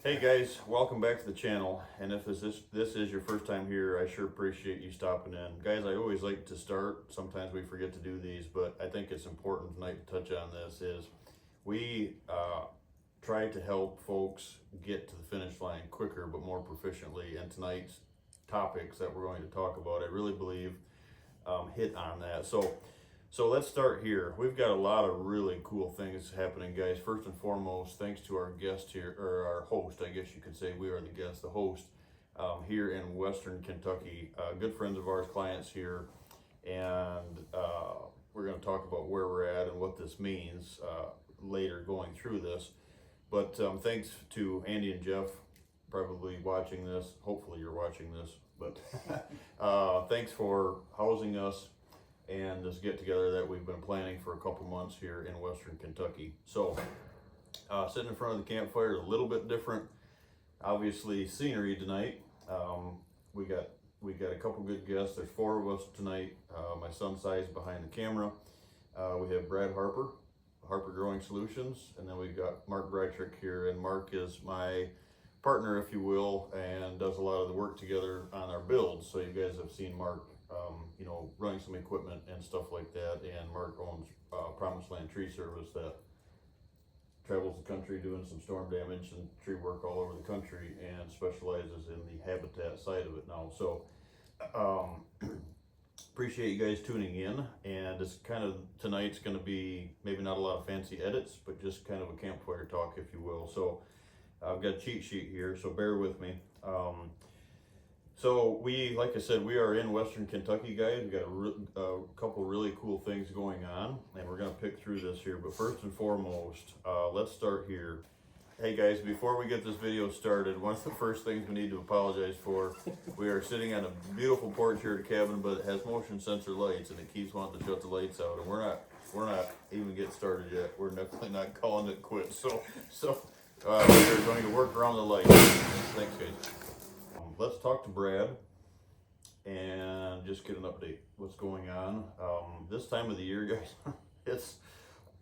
Hey guys, welcome back to the channel. And if this is your first time here, I sure appreciate you stopping in. Guys, I always like to start. Sometimes we forget to do these, but I think it's important tonight to touch on this. Is we try to help folks get to the finish line quicker, but more proficiently. And tonight's topics that we're going to talk about, I really believe, hit on that. So let's start here. We've got a lot of really cool things happening, guys. First and foremost, thanks to our guest here, or our host, I guess you could say. We are the guest, the host, here in Western Kentucky. Good friends of ours, clients here, and we're going to talk about where we're at and what this means later going through this. But thanks to Andy and Jeff, probably watching this. Hopefully you're watching this. But thanks for housing us and this get together that we've been planning for a couple months here in Western Kentucky. So sitting in front of the campfire, a little bit different, obviously, scenery tonight. We got a couple good guests. There's 4 of us tonight. My son Si's behind the camera. We have Brad Harper, Harper Growing Solutions, and then we've got Mark Brietrick here. And Mark is my partner, if you will, and does a lot of the work together on our builds. So you guys have seen Mark running some equipment and stuff like that. And Mark owns Promised Land Tree Service that travels the country doing some storm damage and tree work all over the country and specializes in the habitat side of it now. So appreciate you guys tuning in. And it's kind of, tonight's going to be maybe not a lot of fancy edits, but just kind of a campfire talk, if you will. So I've got a cheat sheet here, so bear with me. So like I said, we are in Western Kentucky, guys. We got a couple really cool things going on, and we're gonna pick through this here. But first and foremost, let's start here. Hey guys, before we get this video started, one of the first things we need to apologize for, we are sitting on a beautiful porch here at the cabin, but it has motion sensor lights, and it keeps wanting to shut the lights out, and we're not even getting started yet. We're definitely not calling it quits. So we are going to work around the lights. Thanks, guys. Let's talk to Brad and just get an update. What's going on? This time of the year, guys,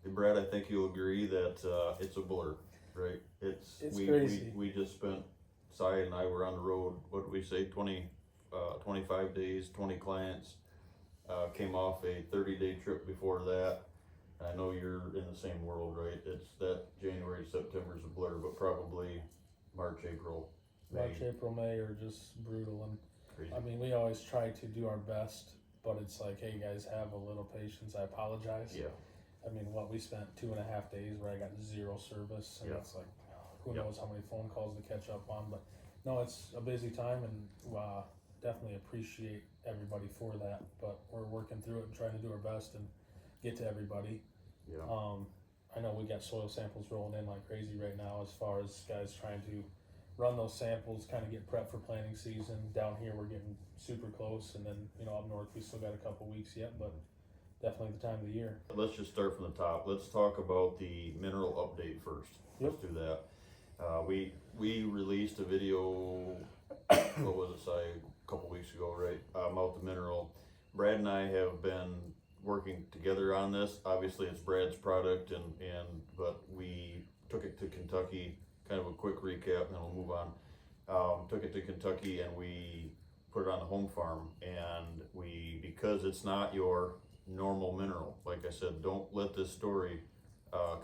Brad, I think you'll agree that it's a blur, right? It's crazy. We just spent, Si and I were on the road, what did we say, 25 days, 20 clients, came off a 30-day trip before that. I know you're in the same world, right? It's that January, September's a blur, but probably March, April, May are just brutal. And crazy. I mean, we always try to do our best, but it's like, hey guys, have a little patience. I apologize. Yeah. I mean, we spent 2.5 days where I got 0 service, and it's like, who knows how many phone calls to catch up on. But no, it's a busy time, and definitely appreciate everybody for that. But we're working through it and trying to do our best and get to everybody. Yeah. I know we got soil samples rolling in like crazy right now, as far as guys trying to run those samples, kind of get prepped for planting season. Down here we're getting super close, and then up north we still got a couple weeks yet, but definitely the time of the year. Let's just start from the top. Let's talk about the mineral update first. Yep. Let's do that. We released a video, what was it, Si, a couple weeks ago, right, about the mineral. Brad and I have been working together on this. Obviously it's Brad's product, but we took it to Kentucky. Kind of a quick recap, and then we'll move on. Took it to Kentucky, and we put it on the home farm. And because it's not your normal mineral, like I said, don't let this story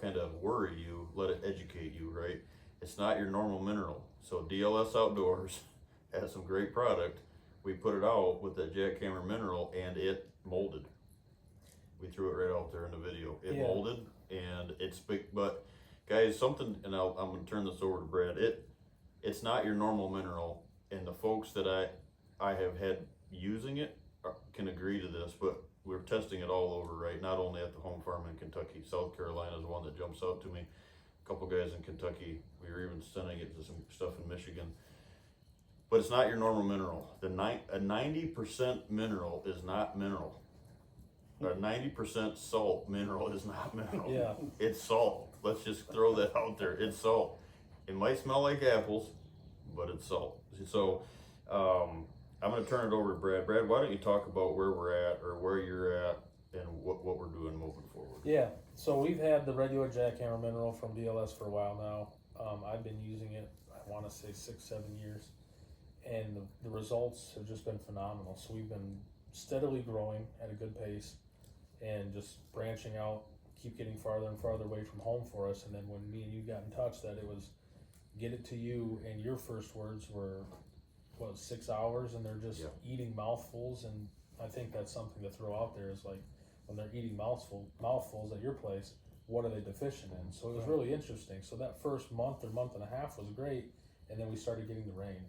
kind of worry you. Let it educate you, right? It's not your normal mineral. So DLS Outdoors has some great product. We put it out with that jackhammer mineral, and it molded. We threw it right out there in the video. It molded, and it's big, but guys, something, and I'm going to turn this over to Brad. It's not your normal mineral, and the folks that I have had using it can agree to this, but we're testing it all over, right? Not only at the home farm in Kentucky. South Carolina is one that jumps out to me. A couple guys in Kentucky. We were even sending it to some stuff in Michigan. But it's not your normal mineral. A 90% mineral is not mineral. A 90% salt mineral is not mineral. Yeah. It's salt. Let's just throw that out there. It's salt. It might smell like apples, but it's salt. So I'm going to turn it over to Brad. Brad, why don't you talk about where we're at, or where you're at, and what we're doing moving forward? Yeah. So we've had the regular jackhammer mineral from DLS for a while now. I've been using it. I want to say 6-7 years, and the results have just been phenomenal. So we've been steadily growing at a good pace and just branching out, keep getting farther and farther away from home for us. And then when me and you got in touch, that it was get it to you, and your first words were, 6 hours, and they're just eating mouthfuls. And I think that's something to throw out there is like, when they're eating mouthfuls at your place, what are they deficient in? So it was really interesting. So that first month or month and a half was great, and then we started getting the rain.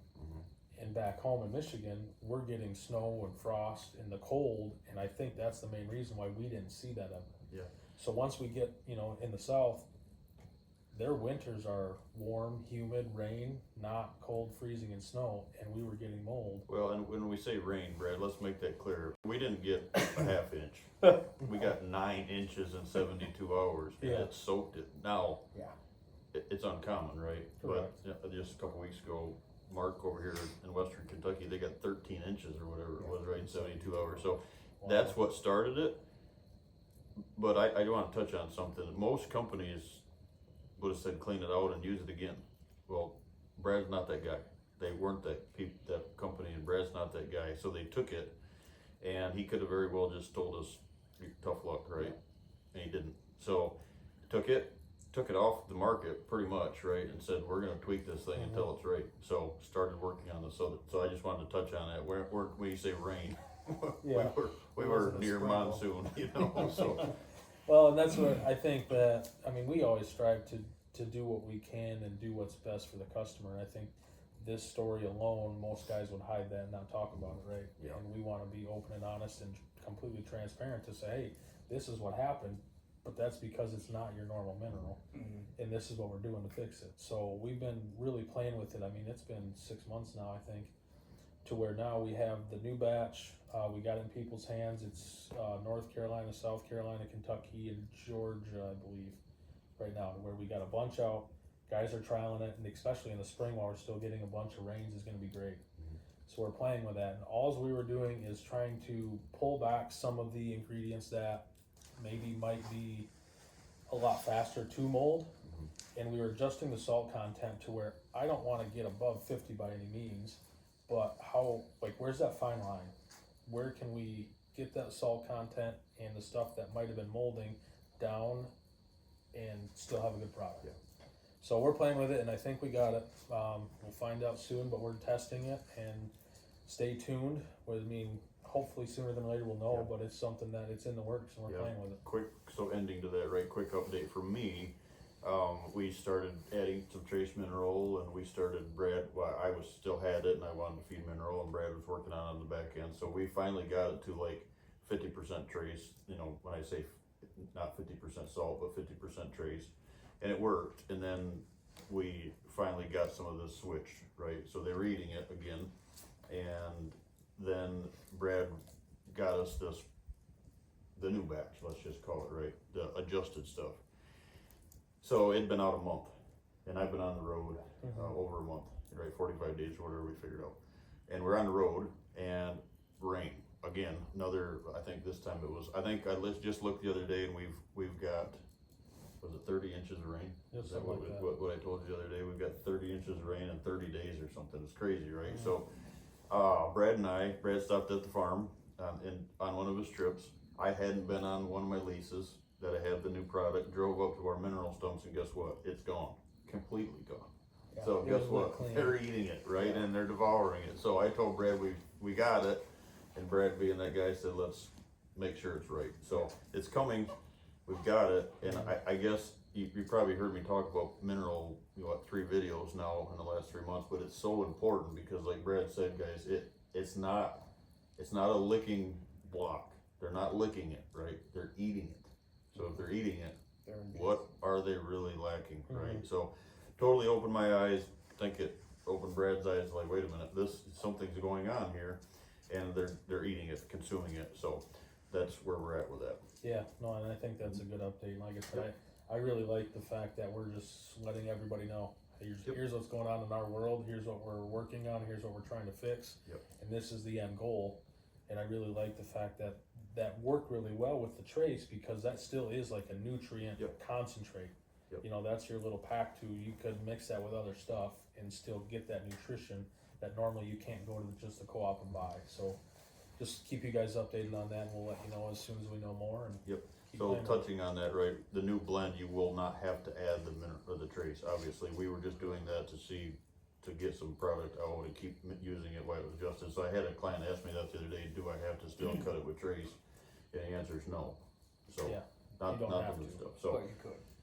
And back home in Michigan, we're getting snow and frost and the cold, and I think that's the main reason why we didn't see that ever. Yeah. So once we get, in the south, their winters are warm, humid, rain, not cold, freezing, and snow, and we were getting mold. Well, and when we say rain, Brad, let's make that clear. We didn't get a half inch. We got 9 inches in 72 hours. And it soaked it. Now, it's uncommon, right? Correct. But just a couple weeks ago, Mark over here in Western Kentucky, they got 13 inches or whatever it was, right, in 72 hours. So that's what started it. But I do want to touch on something. Most companies would have said clean it out and use it again. Well, Brad's not that guy. They weren't that company, and Brad's not that guy. So they took it, and he could have very well just told us, tough luck, right? And he didn't. So took it off the market pretty much, right? And said, we're going to tweak this thing until it's right. So started working on this. So I just wanted to touch on that. When you say rain, we were near monsoon, so. Well, and that's what I think that, we always strive to do what we can and do what's best for the customer. And I think this story alone, most guys would hide that and not talk about it, right? Yeah. And we want to be open and honest and completely transparent to say, hey, this is what happened, but that's because it's not your normal mineral. And this is what we're doing to fix it. So we've been really playing with it. It's been 6 months now, I think, to where now we have the new batch. We got it in people's hands. It's North Carolina, South Carolina, Kentucky, and Georgia, I believe, right now, where we got a bunch out. Guys are trialing it, and especially in the spring while we're still getting a bunch of rains is going to be great. So we're playing with that, and all we were doing is trying to pull back some of the ingredients that maybe might be a lot faster to mold, and we were adjusting the salt content to where I don't want to get above 50 by any means, but where's that fine line? Where can we get that salt content and the stuff that might have been molding down and still have a good product? So we're playing with it, and I think we got it. We'll find out soon, but we're testing it, and stay tuned. Hopefully sooner than later we'll know, but it's something that it's in the works, and we're playing with it. Ending to that, right, quick update for me. We started adding some trace mineral, and we started I still had it, and I wanted to feed mineral, and Brad was working on the back end. So we finally got it to like 50% trace, when I say not 50% salt, but 50% trace, and it worked. And then we finally got some of this switched, right? So they were eating it again, and then Brad got us the new batch, let's just call it, right? The adjusted stuff. So it'd been out a month, and I've been on the road over a month, right? 45 days or whatever we figured out. And we're on the road, and rain. Again, I think this time let's just look the other day, and we've got, was it 30 inches of rain? Is that what I told you the other day? We've got 30 inches of rain in 30 days or something. It's crazy, right? So Brad stopped at the farm on one of his trips. I hadn't been on one of my leases that I had the new product, drove up to our mineral stumps, and guess what? It's gone. Completely gone. Yeah, so guess what? They're eating it, right? And they're devouring it. So I told Brad we got it, and Brad, being that guy, said let's make sure it's right. So it's coming. We've got it, and I guess you probably heard me talk about mineral, 3 videos now in the last 3 months, but it's so important because, like Brad said, guys, it's not a licking block. They're not licking it, right? They're eating it. So if they're eating it, what are they really lacking, right? So totally opened my eyes. I think it opened Brad's eyes. Like, wait a minute, something's going on here, and they're eating it, consuming it. So that's where we're at with that. Yeah, no, and I think that's a good update. Like I said, I really like the fact that we're just letting everybody know. Here's what's going on in our world. Here's what we're working on. Here's what we're trying to fix. And this is the end goal. And I really like the fact that worked really well with the trace, because that still is like a nutrient concentrate. You know, that's your little pack too. You could mix that with other stuff and still get that nutrition that normally you can't go to just the co-op and buy. So just keep you guys updated on that, and we'll let you know as soon as we know more. And Yep. keep So playing. touching on that, right, the new blend, you will not have to add the mineral or the trace. Obviously, we were just doing that to get some product out and keep using it while it was adjusted. So I had a client ask me that the other day, do I have to still cut it with trace? And the answer is no. So Yeah, not you don't have the new to. stuff. So But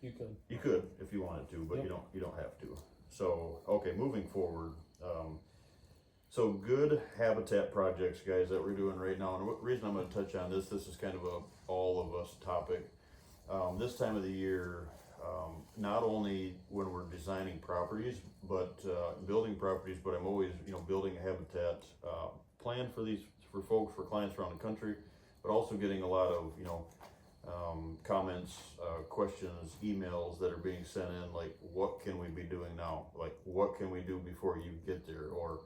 you could. you could if you wanted to, but Yep. you don't have to. So okay, moving forward. So good habitat projects, guys, that we're doing right now. And the reason I'm going to touch on this is kind of a all of us topic. This time of the year, not only when we're designing properties, but building properties, but I'm always, building a habitat plan for folks, for clients around the country, but also getting a lot of, comments, questions, emails that are being sent in, like, what can we be doing now? Like, what can we do before you get there? Or,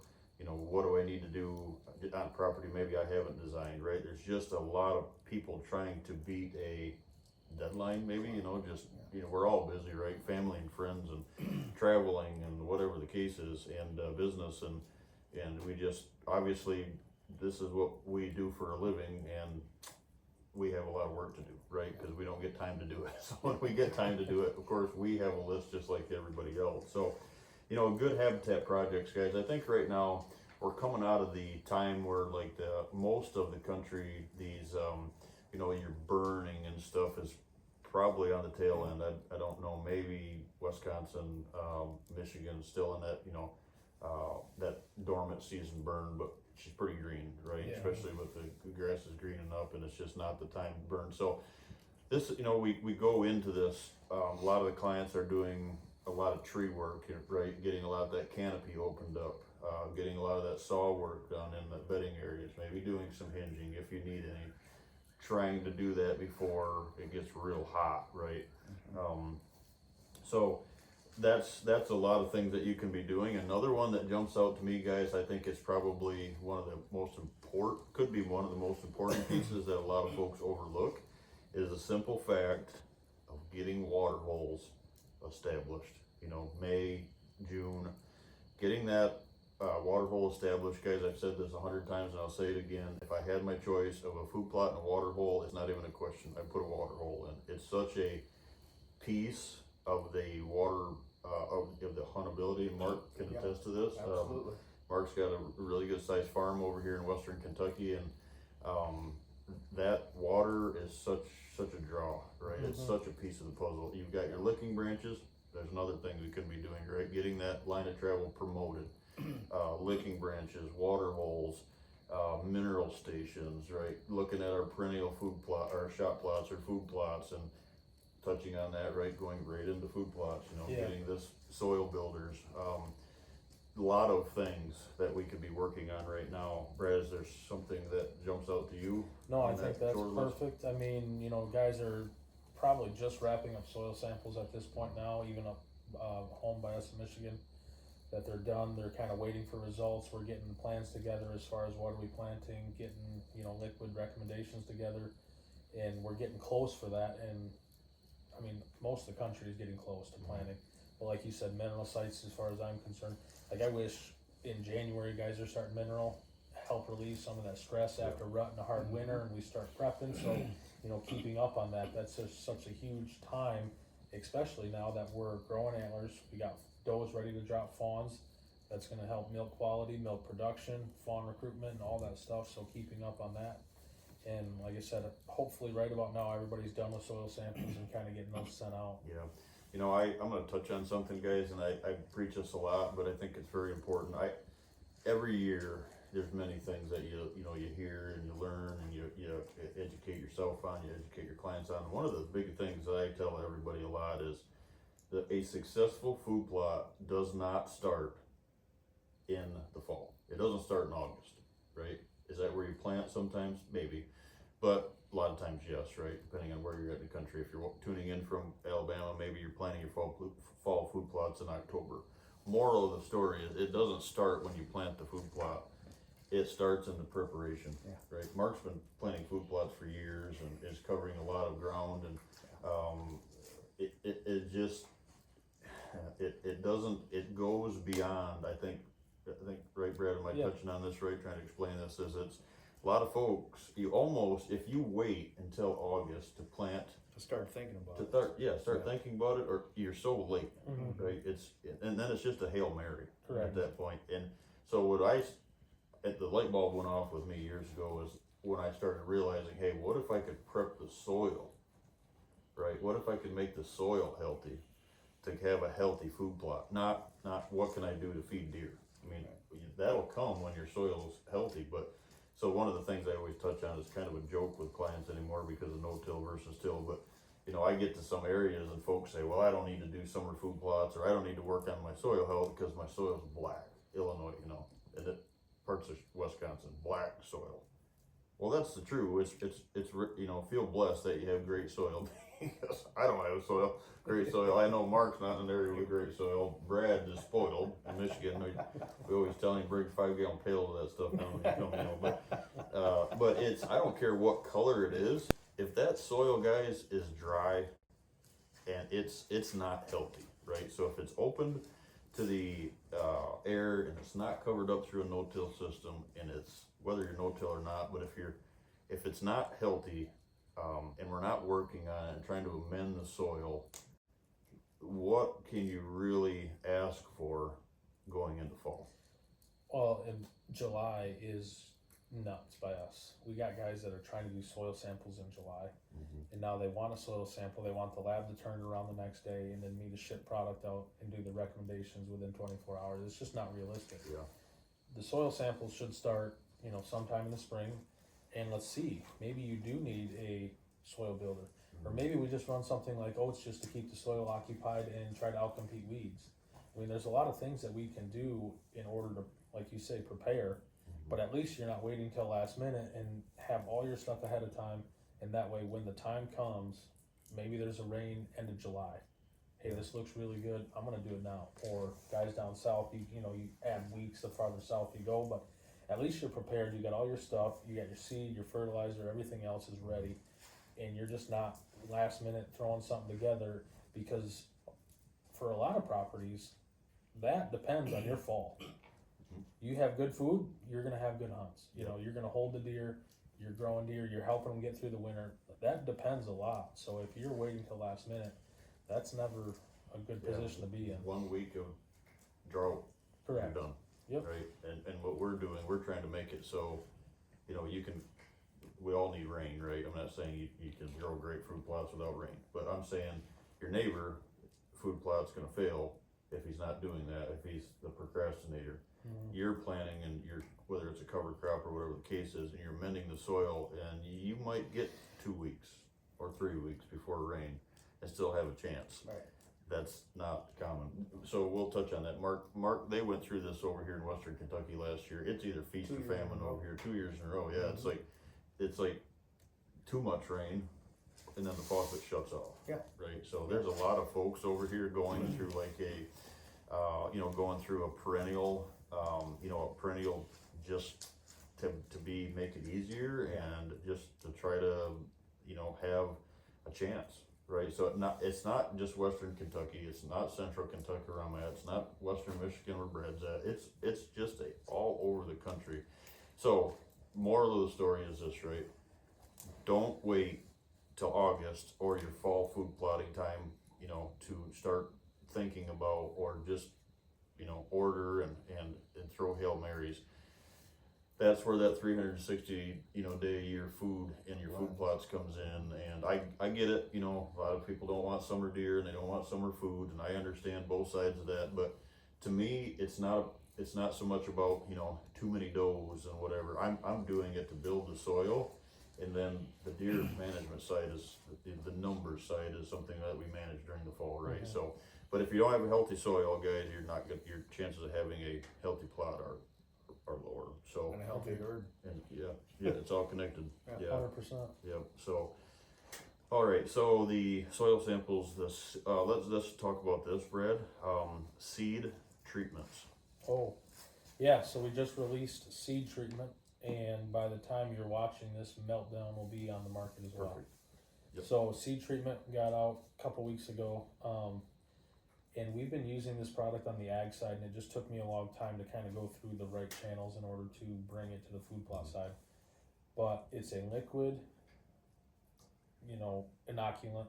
what do I need to do on property maybe I haven't designed, right? There's just a lot of people trying to beat a deadline, maybe, we're all busy, right? Family and friends and traveling and whatever the case is, and business, and we just, obviously, this is what we do for a living, and we have a lot of work to do, right? Because we don't get time to do it. So when we get time to do it, of course, we have a list just like everybody else. So, good habitat projects, guys. I think right now we're coming out of the time where, like, most of the country, these, your burning and stuff is probably on the tail end. I don't know, maybe Wisconsin, Michigan still in that, that dormant season burn, but she's pretty green, right? Yeah. Especially with the grass is greening up and it's just not the time to burn. So this, we go into this, a lot of the clients are doing a lot of tree work, right? Getting a lot of that canopy opened up, getting a lot of that saw work done in the bedding areas, maybe doing some hinging if you need any, trying to do that before it gets real hot, right? So that's a lot of things that you can be doing. Another one that jumps out to me, guys, I think it's probably one of the most important, could be one of the most important pieces that a lot of folks overlook, is the simple fact of getting water holes established. May, June, getting that water hole established, guys. I've said this 100 times and I'll say it again. If I had my choice of a food plot and a water hole, it's not even a question. I put a water hole in. It's such a piece of the water, of the huntability, and Mark can attest to this. Absolutely. Mark's got a really good sized farm over here in Western Kentucky, and that water is such a draw, right? It's such a piece of the puzzle. You've got your licking branches. There's another thing we could be doing, right? Getting that line of travel promoted. Licking branches, water holes, mineral stations, right? Looking at our perennial food plot, our shot plots or food plots, and touching on that, right? Going right into food plots, getting this soil builders. A lot of things that we could be working on right now. Brad, is there something that jumps out to you? No, I think that's perfect. I mean, guys are probably just wrapping up soil samples at this point now, even up home by us in Michigan, that they're done. They're kind of waiting for results. We're getting plans together as far as what are we planting, getting, liquid recommendations together, and we're getting close for that. And I mean, most of the country is getting close to planting. But like you said, mineral sites, as far as I'm concerned, like I wish in January guys are starting mineral, help relieve some of that stress after rut and a hard winter, and we start prepping. So, keeping up on that, that's just such a huge time, especially now that we're growing antlers. We got does ready to drop fawns. That's going to help milk quality, milk production, fawn recruitment, and all that stuff. So keeping up on that. And like I said, hopefully right about now, everybody's done with soil samples and kind of getting those sent out. Yeah. I'm going to touch on something, guys, and I preach this a lot, but I think it's very important. Every year, there's many things that you hear and you learn and you educate yourself on, you educate your clients on. One of the big things that I tell everybody a lot is that a successful food plot does not start in the fall. It doesn't start in August, right? Is that where you plant sometimes? Maybe. But a lot of times, yes, right? Depending on where you're at in the country. If you're tuning in from Alabama, maybe you're planting your fall food plots in October. Moral of the story is it doesn't start when you plant the food plot. It starts in the preparation, right? Mark's been planting food plots for years and is covering a lot of ground, and it just it doesn't, it goes beyond, I think, right, Brad, am I touching on this right, trying to explain this, is it's, a lot of folks, you almost, if you wait until August to plant, To start thinking about it. start thinking about it, or you're so late, right, and then it's just a Hail Mary at that point. And so the light bulb went off with me years ago is when I started realizing, hey, what if I could prep the soil, right? What if I could make the soil healthy to have a healthy food plot? Not what can I do to feed deer? I mean, that'll come when your soil's healthy, but so one of the things I always touch on is kind of a joke with clients anymore because of no-till versus till, but I get to some areas and folks say, well, I don't need to do summer food plots, or I don't need to work on my soil health because my soil's black. Illinois, and parts of Wisconsin, black soil. Well, that's the true. It's feel blessed that you have great soil. Because I don't have great soil. I know Mark's not in an area with great soil. Brad is spoiled in Michigan. We always tell him bring 5-gallon pails of that stuff down when you come. But I don't care what color it is. If that soil, guys, is dry and it's not healthy, right? So if it's opened to the air and it's not covered up through a no-till system, and it's whether you're no-till or not, but if it's not healthy, and we're not working on it and trying to amend the soil, what can you really ask for going into fall? Well, in July is nuts by us. We got guys that are trying to do soil samples in July, and now they want a soil sample. They want the lab to turn around the next day and then me to ship product out and do the recommendations within 24 hours. It's just not realistic. Yeah. The soil samples should start, sometime in the spring, and let's see, maybe you do need a soil builder, or maybe we just run something like oats just to keep the soil occupied and try to outcompete weeds. I mean, there's a lot of things that we can do in order to, like you say, prepare, but at least you're not waiting till last minute and have all your stuff ahead of time. And that way, when the time comes, maybe there's a rain end of July. Hey, this looks really good. I'm gonna do it now. Or guys down south, you add weeks the farther south you go, but at least you're prepared. You got all your stuff. You got your seed, your fertilizer, everything else is ready, and you're just not last minute throwing something together, because for a lot of properties, that depends on your fall. You have good food, you're gonna have good hunts. You're gonna hold the deer. You're growing deer, you're helping them get through the winter. That depends a lot. So if you're waiting till last minute, that's never a good position to be in. 1 week of drought, Correct. you're done. Yep. Right, and what we're doing, we're trying to make it so, we all need rain, right? I'm not saying you can grow great fruit plots without rain, but I'm saying your neighbor food plot's gonna fail if he's not doing that, if he's the procrastinator. You're planting and whether it's a cover crop or whatever the case is, and you're mending the soil, and you might get 2 weeks or 3 weeks before rain and still have a chance. Right. That's not common. So we'll touch on that. Mark, they went through this over here in Western Kentucky last year. It's either feast or famine over here, 2 years in a row. Yeah, it's like too much rain, and then the faucet shuts off. Yeah. Right. So there's a lot of folks over here going through like going through a perennial, just to make it easier and just to try to, have a chance. Right, so it's not just Western Kentucky. It's not Central Kentucky where I'm at. It's not Western Michigan where Brad's at. It's just all over the country. So moral of the story is this, right? Don't wait till August or your fall food plotting time, to start thinking about, or just, order and throw Hail Marys. That's where that 360, day a year food in your food plots comes in. And I get it, a lot of people don't want summer deer and they don't want summer food, and I understand both sides of that. But to me, it's not so much about, too many does and whatever. I'm doing it to build the soil, and then the deer management side is, the numbers side is something that we manage during the fall, right? Mm-hmm. So, but if you don't have a healthy soil, guys, your chances of having a healthy plot are lower. So, And a healthy herd. and yeah, it's all connected. Yeah. 100%. Yep. So, all right. So the soil samples. Let's talk about this, Brad. Seed treatments. Oh, yeah. So we just released seed treatment, and by the time you're watching this, Meltdown will be on the market as well. Perfect. Yep. So seed treatment got out a couple weeks ago. And we've been using this product on the ag side, and it just took me a long time to kind of go through the right channels in order to bring it to the food plot side. But it's a liquid, inoculant.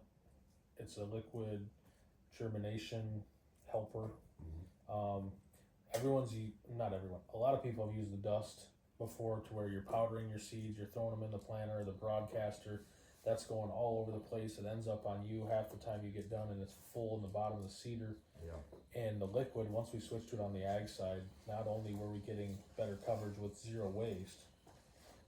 It's a liquid germination helper. Not everyone, a lot of people have used the dust before, to where you're powdering your seeds, you're throwing them in the planter or the broadcaster. That's going all over the place. It ends up on you half the time you get done, and it's full in the bottom of the seeder. Yeah. And the liquid, once we switched to it on the ag side, not only were we getting better coverage with zero waste,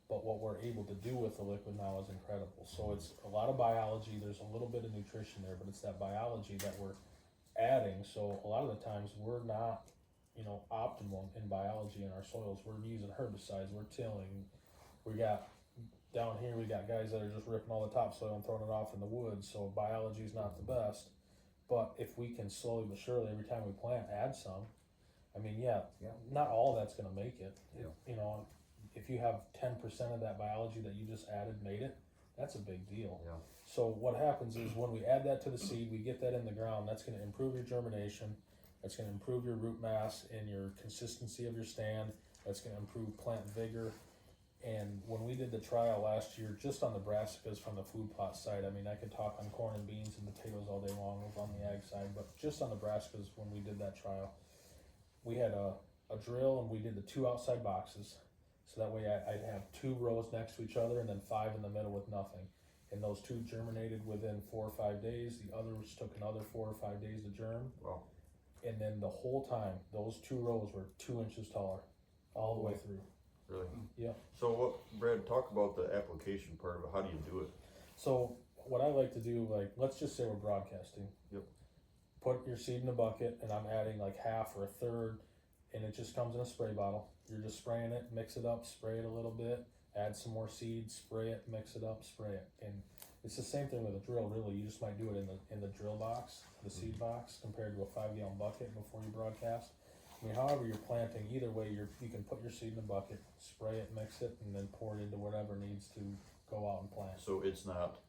but what we're able to do with the liquid now is incredible. So it's a lot of biology. There's a little bit of nutrition there, but it's that biology that we're adding. So a lot of the times we're not, optimum in biology in our soils. We're using herbicides, we're tilling. Down here we got guys that are just ripping all the topsoil and throwing it off in the woods. So biology is not the best. But if we can slowly but surely, every time we plant, add some, not all that's going to make it. If you have 10% of that biology that you just made it, that's a big deal. Yeah. So what happens is when we add that to the seed, we get that in the ground, that's going to improve your germination, that's going to improve your root mass and your consistency of your stand, that's going to improve plant vigor. And when we did the trial last year, just on the brassicas from the food plot side, I could talk on corn and beans and potatoes all day long on the ag side, but just on the brassicas, when we did that trial, we had a drill and we did the 2 outside boxes. So that way I'd have 2 rows next to each other and then 5 in the middle with nothing. And those 2 germinated within 4 or 5 days. The others took another 4 or 5 days to germ. Wow. And then the whole time, those 2 rows were 2 inches taller all the way through. Really? Yeah. So Brad, talk about the application part of it. How do you do it? So what I like to do, let's just say we're broadcasting. Yep. Put your seed in a bucket, and I'm adding half or a third, and it just comes in a spray bottle. You're just spraying it, mix it up, spray it a little bit, add some more seed, spray it, mix it up, spray it. And it's the same thing with a drill, really. You just might do it in the drill box, the seed box, compared to a 5-gallon bucket before you broadcast. However you're planting, either way, you can put your seed in a bucket, spray it, mix it, and then pour it into whatever needs to go out and plant. So it's not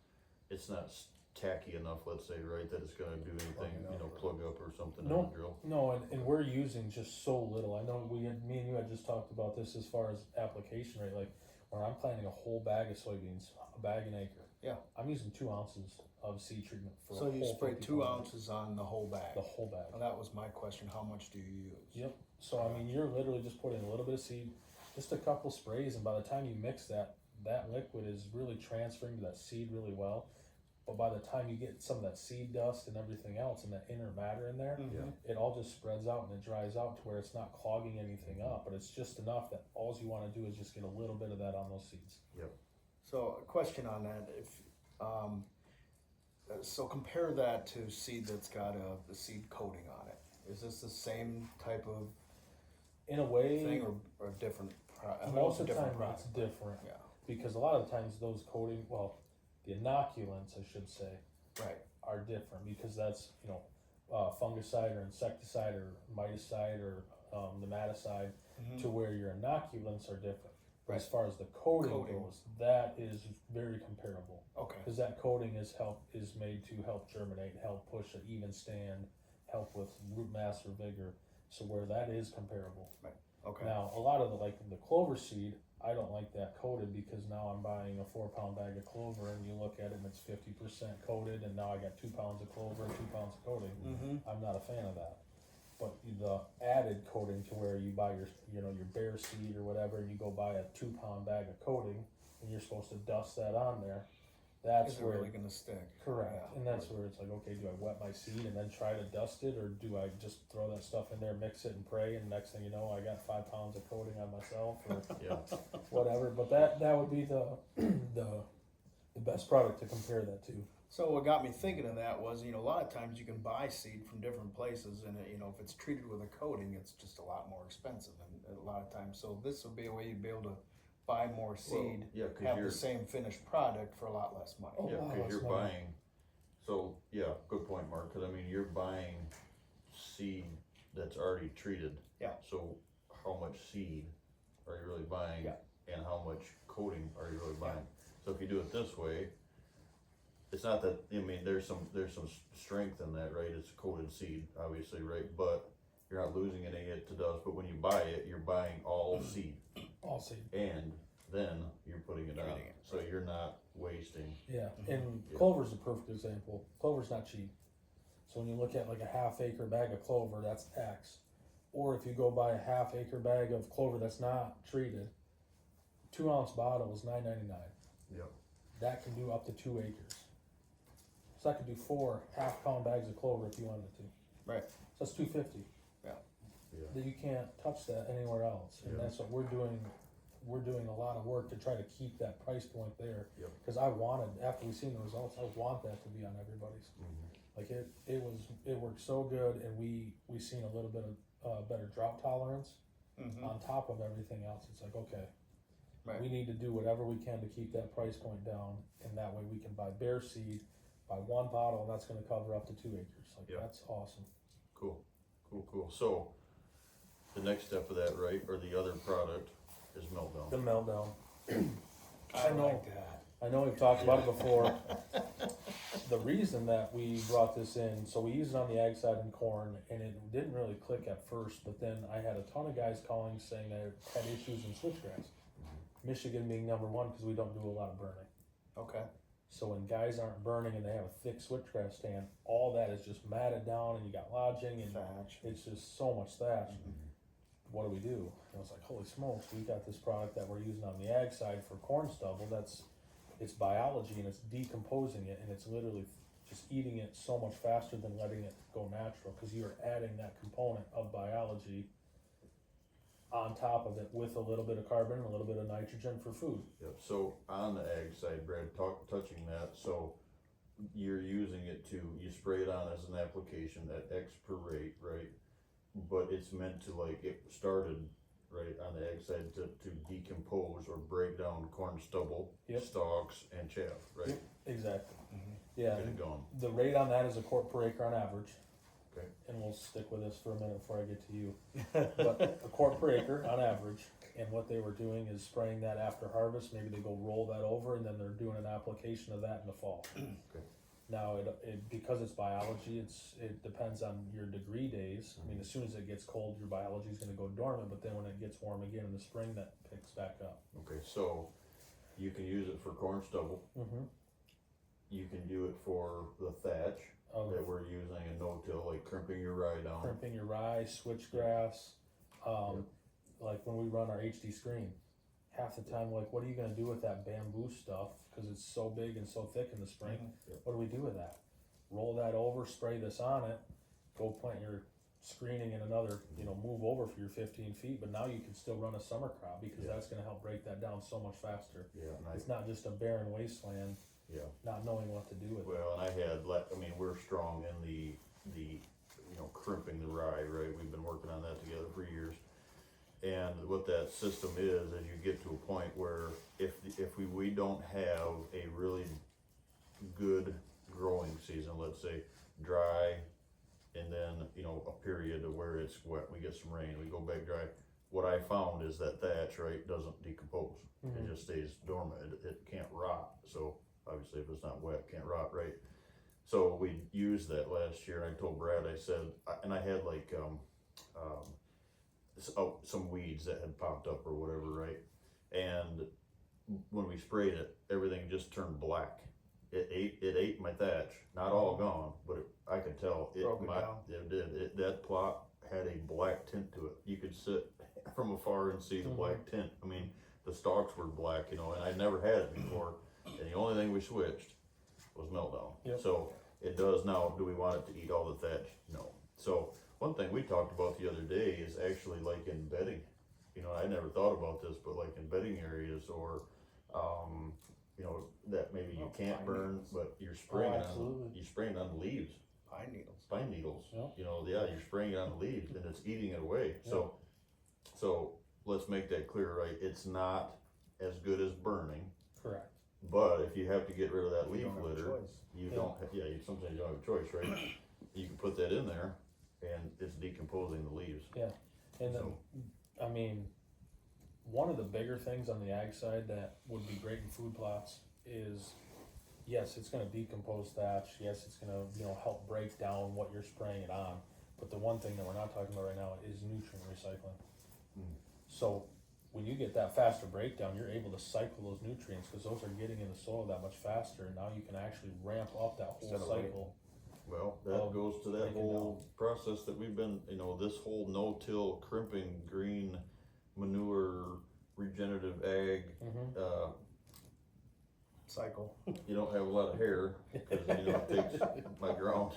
tacky enough, let's say, right, that it's going to do anything, plug up or something in the drill. No, and we're using just so little. I know me and you had just talked about this as far as application rate. When I'm planting a whole bag of soybeans, a bag an acre. Yeah. I'm using 2 ounces of seed treatment for So you spray 2 ounces on the whole bag? The whole bag. And that was my question, how much do you use? Yep. So you're literally just putting a little bit of seed, just a couple sprays, and by the time you mix that liquid is really transferring to that seed really well. But by the time you get some of that seed dust and everything else and that inner matter in there, it all just spreads out and it dries out to where it's not clogging anything up. But it's just enough that all you want to do is just get a little bit of that on those seeds. Yep. So a question on that, so compare that to seed that's got a seed coating on it. Is this the same type of in a way thing or different? Most of the time it's different. Yeah. Because a lot of the times those coating, the inoculants, I should say, right, are different because that's fungicide or insecticide or miticide or nematicide, to where your inoculants are different. Right. As far as the coating goes, that is very comparable. Okay. Because that coating is made to help germinate, help push an even stand, help with root mass or vigor. So where that is comparable. Right. Okay. Now a lot of the clover seed, I don't like that coated because now I'm buying a 4-pound bag of clover and you look at it and it's 50% coated and now I got 2 pounds of clover and 2 pounds of coating. I'm not a fan of that. But the added coating to where you buy your bear seed or whatever and you go buy a 2-pound bag of coating and you're supposed to dust that on there. That's where really gonna stick. Correct. Yeah. And that's where it's okay, do I wet my seed and then try to dust it, or do I just throw that stuff in there, mix it and pray, and next thing you know I got 5 pounds of coating on myself or whatever. But that would be the best product to compare that to. So what got me thinking of that was, a lot of times you can buy seed from different places, and if it's treated with a coating, it's just a lot more expensive, and a lot of times. So this would be a way you'd be able to buy more seed, have the same finished product for a lot less money. Because you're buying. So good point, Mark. Because you're buying seed that's already treated. Yeah. So how much seed are you really buying, and how much coating are you really buying? So if you do it this way, it's not that, I mean, there's some strength in that, right? It's coated seed, obviously, right? But you're not losing any to dust, but when you buy it, you're buying all seed. All seed. And then you're putting it on, Treating it, so you're not wasting. Yeah, and clover's a perfect example. Clover's not cheap. So when you look at like a half-acre bag of clover, that's X. Or if you go buy a half-acre bag of clover that's not treated, 2-ounce bottle is $9.99. Yep. That can do up to 2 acres. So that could do 4 half-pound bags of clover if you wanted to. Right. So that's $2.50. Yeah. That you can't touch that anywhere else, and that's what we're doing. We're doing a lot of work to try to keep that price point there. Yep. Because I wanted, after we seen the results, I want that to be on everybody's. Like it worked so good, and we seen a little bit of better drought tolerance on top of everything else. It's like, okay, we need to do whatever we can to keep that price point down, and that way we can buy bare seed, buy 1 bottle, and that's going to cover up to 2 acres. Like that's awesome. Cool. So the next step of that, right, or the other product is meltdown. The meltdown. I like that. I know we've talked about it before. The reason that we brought this in, so we used it on the ag side in corn, and it didn't really click at first, but then I had a ton of guys calling saying they had issues in switchgrass. Michigan being number 1 because we don't do a lot of burning. Okay. So when guys aren't burning and they have a thick switchgrass stand, all that is just matted down, and you got lodging, and Thatch. it's just so much thatch. What do we do? And I was like, holy smokes, we got this product that we're using on the ag side for corn stubble. It's biology, and it's decomposing it, and it's literally just eating it so much faster than letting it go natural, because you're adding that component of biology on top of it with a little bit of carbon and a little bit of nitrogen for food. Yep. So on the ag side, Brad, touching that, so you're using it you spray it on as an application at X per rate, right? But it's meant to, like, it started right on the ag side to decompose or break down corn stubble, stalks, and chaff, right? Yep, exactly. Yeah. Get it going. The rate on that is a quart per acre on average. Okay. And we'll stick with this for a minute before I get to you. But a quart per acre on average. And what they were doing is spraying that after harvest. Maybe they go roll that over, and then they're doing an application of that in the fall. Okay. Now, it because it's biology, it depends on your degree days. I mean, as soon as it gets cold, your biology is going to go dormant. But then when it gets warm again in the spring, that picks back up. Okay, so you can use it for corn stubble. You can do it for the thatch that we're using a no-till, like crimping your rye down. Crimping your rye, switchgrass. Like when we run our HD screen, half the time, like, what are you going to do with that bamboo stuff? Because it's so big and so thick in the spring. What do we do with that? Roll that over, spray this on it, go plant your screening in another, move over for your 15 feet, but now you can still run a summer crop, because that's going to help break that down so much faster. It's not just a barren wasteland, not knowing what to do with it. Well, and we're strong in the crimping the rye, right? We've been working on that together for years. And what that system is you get to a point where if we don't have a really good growing season, let's say dry, and then a period of where it's wet, we get some rain, we go back dry. What I found is that thatch, right, doesn't decompose. It just stays dormant. It can't rot. So obviously, if it's not wet, it can't rot, right? So we used that last year, and I told Brad, I said, and I had like some weeds that had popped up or whatever, right? And when we sprayed it, everything just turned black. It ate my thatch, not all gone, but I could tell it did. That plot had a black tint to it. You could sit from afar and see the black tint. I mean, the stalks were black, and I never had it before. And the only thing we switched was meltdown. So it does now. Do we want it to eat all the thatch? No. So one thing we talked about the other day is actually like in bedding. I never thought about this, but like in bedding areas, or that maybe you can't burn, needles. But you're spraying on leaves. Pine needles. You're spraying it on the leaves, and it's eating it away. So let's make that clear, right? It's not as good as burning. Correct. But if you have to get rid of that leaf litter, you don't. Sometimes you don't have a choice, right? You can put that in there, and it's decomposing the leaves. Yeah, and then, one of the bigger things on the ag side that would be great in food plots is yes, it's gonna decompose thatch, yes, it's gonna, help break down what you're spraying it on, but the one thing that we're not talking about right now is nutrient recycling. So, when you get that faster breakdown, you're able to cycle those nutrients, cause those are getting in the soil that much faster, and now you can actually ramp up that whole Instead of cycle. Well, that goes to that whole process that we've been, this whole no-till, crimping, green, manure, regenerative ag, cycle. you don't have a lot of hair, because, it takes my ground.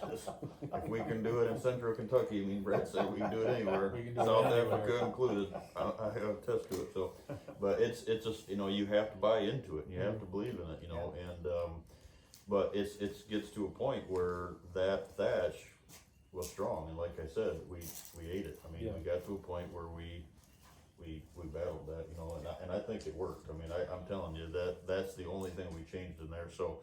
If we can do it in central Kentucky, Brad said we can do it anywhere, We can do it South anywhere. Africa included, I have attest to it, so. But it's just, you have to buy into it, and you have to believe in it, and, but it gets to a point where that thatch was strong, and like I said, we ate it. We got to a point where we battled that, and I think it worked. I'm telling you that's the only thing we changed in there. So,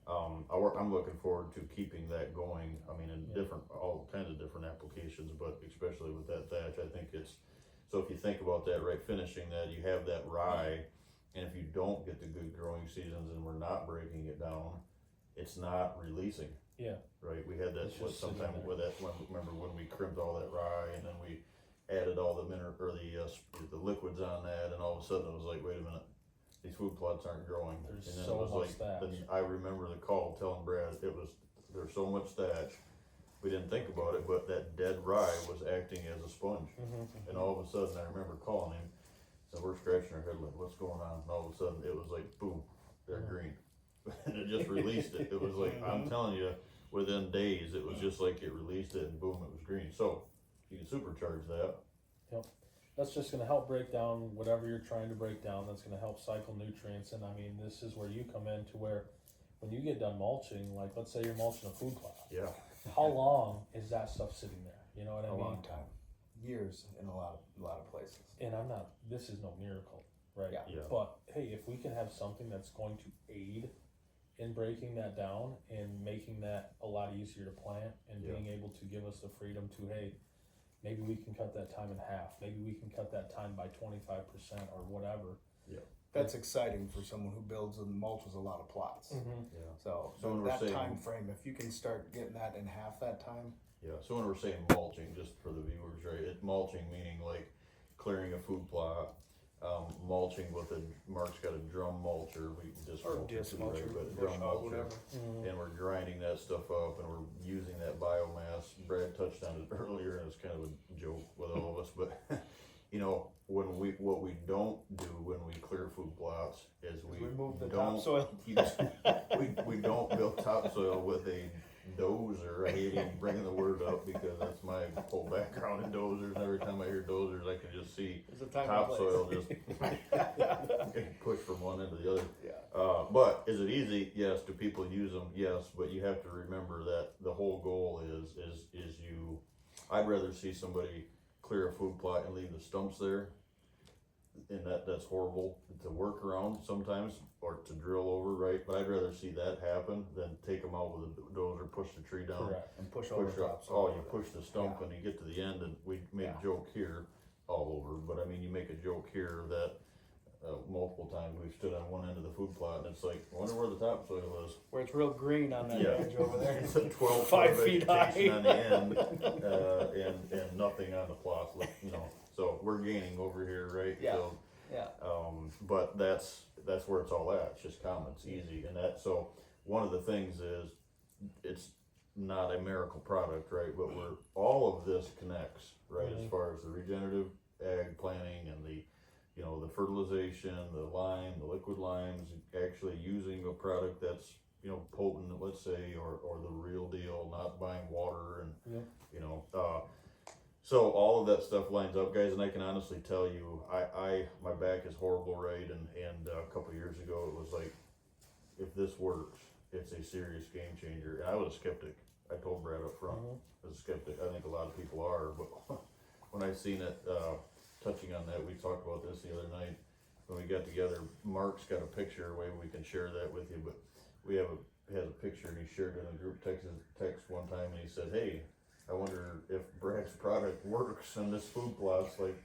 I'm looking forward to keeping that going. In all kinds of different applications, but especially with that thatch, I think it's. So if you think about that, right, finishing that, you have that rye, and if you don't get the good growing seasons and we're not breaking it down, it's not releasing. Yeah. Right, we had that It's just sometime sitting there. with that, remember when we crimped all that rye and then we added all the mineral, or the liquids on that, and all of a sudden it was like, wait a minute, these food plots aren't growing. There's And then so it was much like, thatch. then I remember the call telling Brad, there's so much thatch, we didn't think about it, but that dead rye was acting as a sponge. And all of a sudden I remember calling him, so we're scratching our head like, what's going on? And all of a sudden it was like, boom, they're green. And it just released it. It was like, I'm telling you, within days, it was just like it released it and boom, it was green. So you can supercharge that. Yep. That's just gonna help break down whatever you're trying to break down. That's gonna help cycle nutrients. And this is where you come in to where when you get done mulching, like let's say you're mulching a food plot. Yeah. How long is that stuff sitting there? You know what I A mean? long time. Years in a lot of places. And this is no miracle, right? Yeah. But hey, if we can have something that's going to aid in breaking that down and making that a lot easier to plant and being able to give us the freedom to, hey, maybe we can cut that time in half. Maybe we can cut that time by 25% or whatever. Yeah. That's exciting for someone who builds and mulches a lot of plots. Yeah. So when we're that saying, time frame, if you can start getting that in half that time. Yeah. So when we're saying mulching, just for the viewers, right? Mulching meaning like clearing a food plot, mulching with Mark's got a drum mulcher, Or disc mulcher, right? But bush drum hog, mulcher. whatever. And we're grinding that stuff up and we're using that biomass. Brad touched on it earlier, and it's kind of a joke with all of us, but what we don't do when we clear food plots is we Remove the don't topsoil. we don't build topsoil with a dozer. I hate even bringing the word up because that's my whole background in dozers. Every time I hear dozers, I can just see There's a time and topsoil place. just getting pushed from one end to the other. Yeah. But is it easy? Yes. Do people use them? Yes. But you have to remember that the whole goal is you. I'd rather see somebody clear a food plot and leave the stumps there, and that's horrible to work around sometimes or to drill over, right? But I'd rather see that happen than take them out with a dozer, push the tree down. Correct. And push over Push up, topsoil. you push the stump and you get to the end, and we make a joke here all over, but you make a joke here that multiple times we've stood on one end of the food plot and it's like, I wonder where the topsoil is. Where it's real green on that edge over there. It's a 12 5 foot feet vegetation high. on the end, and nothing on the plots, so we're gaining over here, right? Yeah. So, Yeah. but that's where it's all at. It's just common, it's easy, so one of the things is it's not a miracle product, right? But all of this connects, right? As far as the regenerative ag planning and the fertilization, the lime, the liquid limes, actually using a product that's potent, let's say, or the real deal, not buying water and so all of that stuff lines up, guys, and I can honestly tell you, my back is horrible, right? And a couple of years ago, it was like, if this works, it's a serious game changer. And I was a skeptic. I told Brad up front, I was a skeptic. I think a lot of people are, but when I seen it, touching on that, we talked about this the other night when we got together. Mark's got a picture, maybe we can share that with you, but has a picture, and he shared it in a group text one time, and he said, hey, I wonder if Brad's product works on this food plots. Like,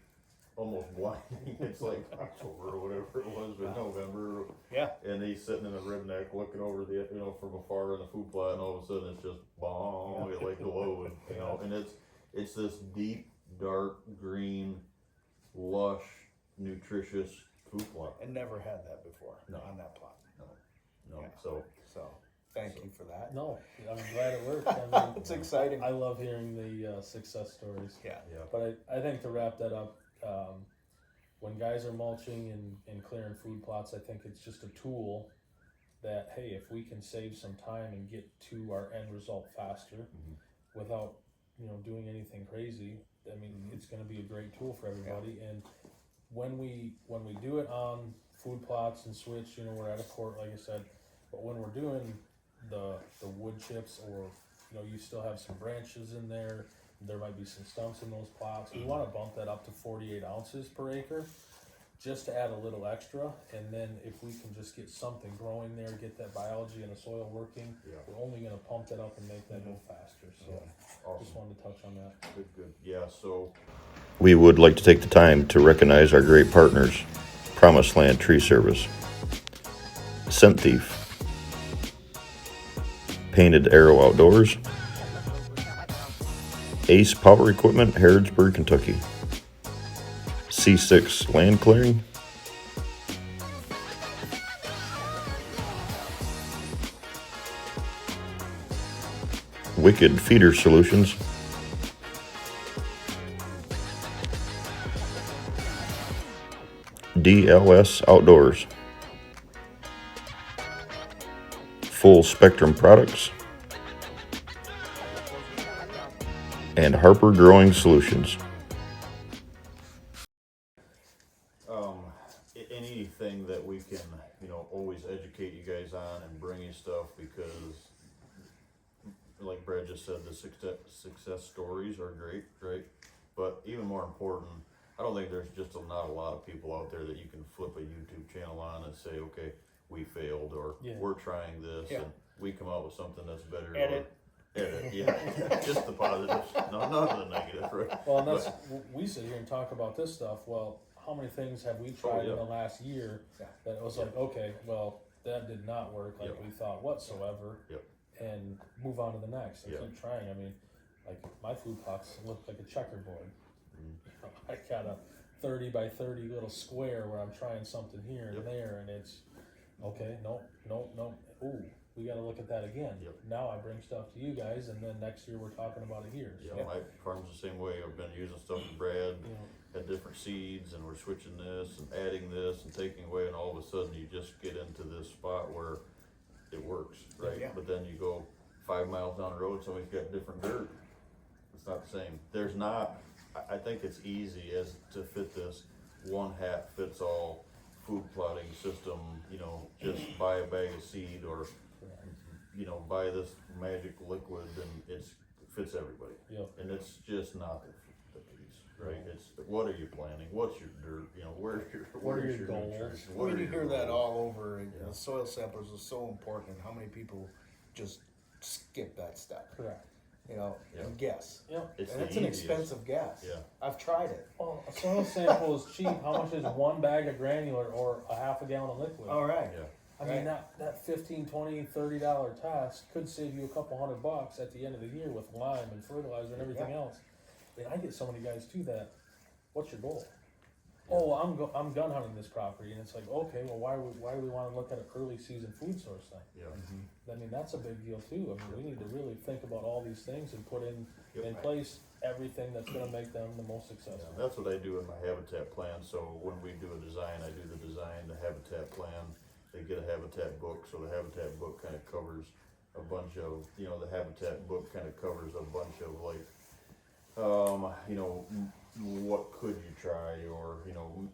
almost blinding. It's like October or whatever it was, but November. Yeah. And he's sitting in a redneck looking over the, from afar in the food plot, and all of a sudden it's just bong, it like glowing, and it's this deep, dark green, lush, nutritious food plot. And never had that before No. on that plot. No, Yeah. so Thank you for that. No, I'm glad it worked. I mean, It's exciting. I love hearing the success stories. Yeah. But I think to wrap that up, when guys are mulching and clearing food plots, I think it's just a tool that, hey, if we can save some time and get to our end result faster without, doing anything crazy, I mean, it's going to be a great tool for everybody. And when we do it on food plots and switch, we're at a court, like I said, but when we're doing the wood chips, or you still have some branches in there, there might be some stumps in those plots, we want to bump that up to 48 ounces per acre just to add a little extra. And then if we can just get something growing there, get that biology in the soil working, we're only going to pump that up and make that go faster. So awesome. Just wanted to touch on that. Good. Yeah, so We would like to take the time to recognize our great partners, Promised Land Tree Service, Scent Thief, Painted Arrow Outdoors, Ace Power Equipment, Harrodsburg, Kentucky, C6 Land Clearing, Wicked Feeder Solutions, DLS Outdoors, Full Spectrum Products, and Harper Growing Solutions. Anything that we can, always educate you guys on and bring you stuff, because like Brad just said, the success stories are great, but even more important, I don't think there's just not a lot of people out there that you can flip a YouTube channel on and say, okay, we failed, or we're trying this, and we come out with something that's better. Edit, just the positives, none of the negative, right? Well, and that's, we sit here and talk about this stuff. Well, how many things have we tried in the last year that it was like, okay, well, that did not work like we thought whatsoever, and move on to the next and keep trying. I mean, like my food plots look like a checkerboard. I got a 30 by 30 little square where I'm trying something here and there, and it's okay. Nope. Ooh, we got to look at that again. Now I bring stuff to you guys, and then next year we're talking about it here. So. My farm's the same way. I've been using stuff with Brad, had different seeds, and we're switching this and adding this and taking away, and all of a sudden you just get into this spot where it works, right? Yeah. But then you go 5 miles down the road, somebody's got different dirt. It's not the same. There's not. I think it's easy as to fit this one hat fits all food plotting system, just buy a bag of seed, or buy this magic liquid, and it fits everybody. And it's just not the piece, right? It's what are you planting? What's your dirt? Where's your goals? nutrition? Well, you hear that goals? all over, and the soil samplers are so important, and how many people just skip that step, Correct. and guess. It's And the it's an easiest. expensive guess. I've tried it. Well, a soil sample is cheap. How much is one bag of granular or a half a gallon of liquid? All right. I mean, that $15, $20, $30 test could save you a couple $100 at the end of the year with lime and fertilizer and everything else. I mean, I get so many guys too that, what's your goal? Oh, I'm gun hunting this property, and it's like, okay, well, why do we want to look at an early season food source thing? I mean, that's a big deal too. I mean, we need to really think about all these things and put in place everything that's going to make them the most successful. That's what I do in my habitat plan. So when we do a design, I do the design, the habitat plan. They get a habitat book, so the habitat book kind of covers a bunch of, the habitat book kind of covers a bunch of like, what could you try, or,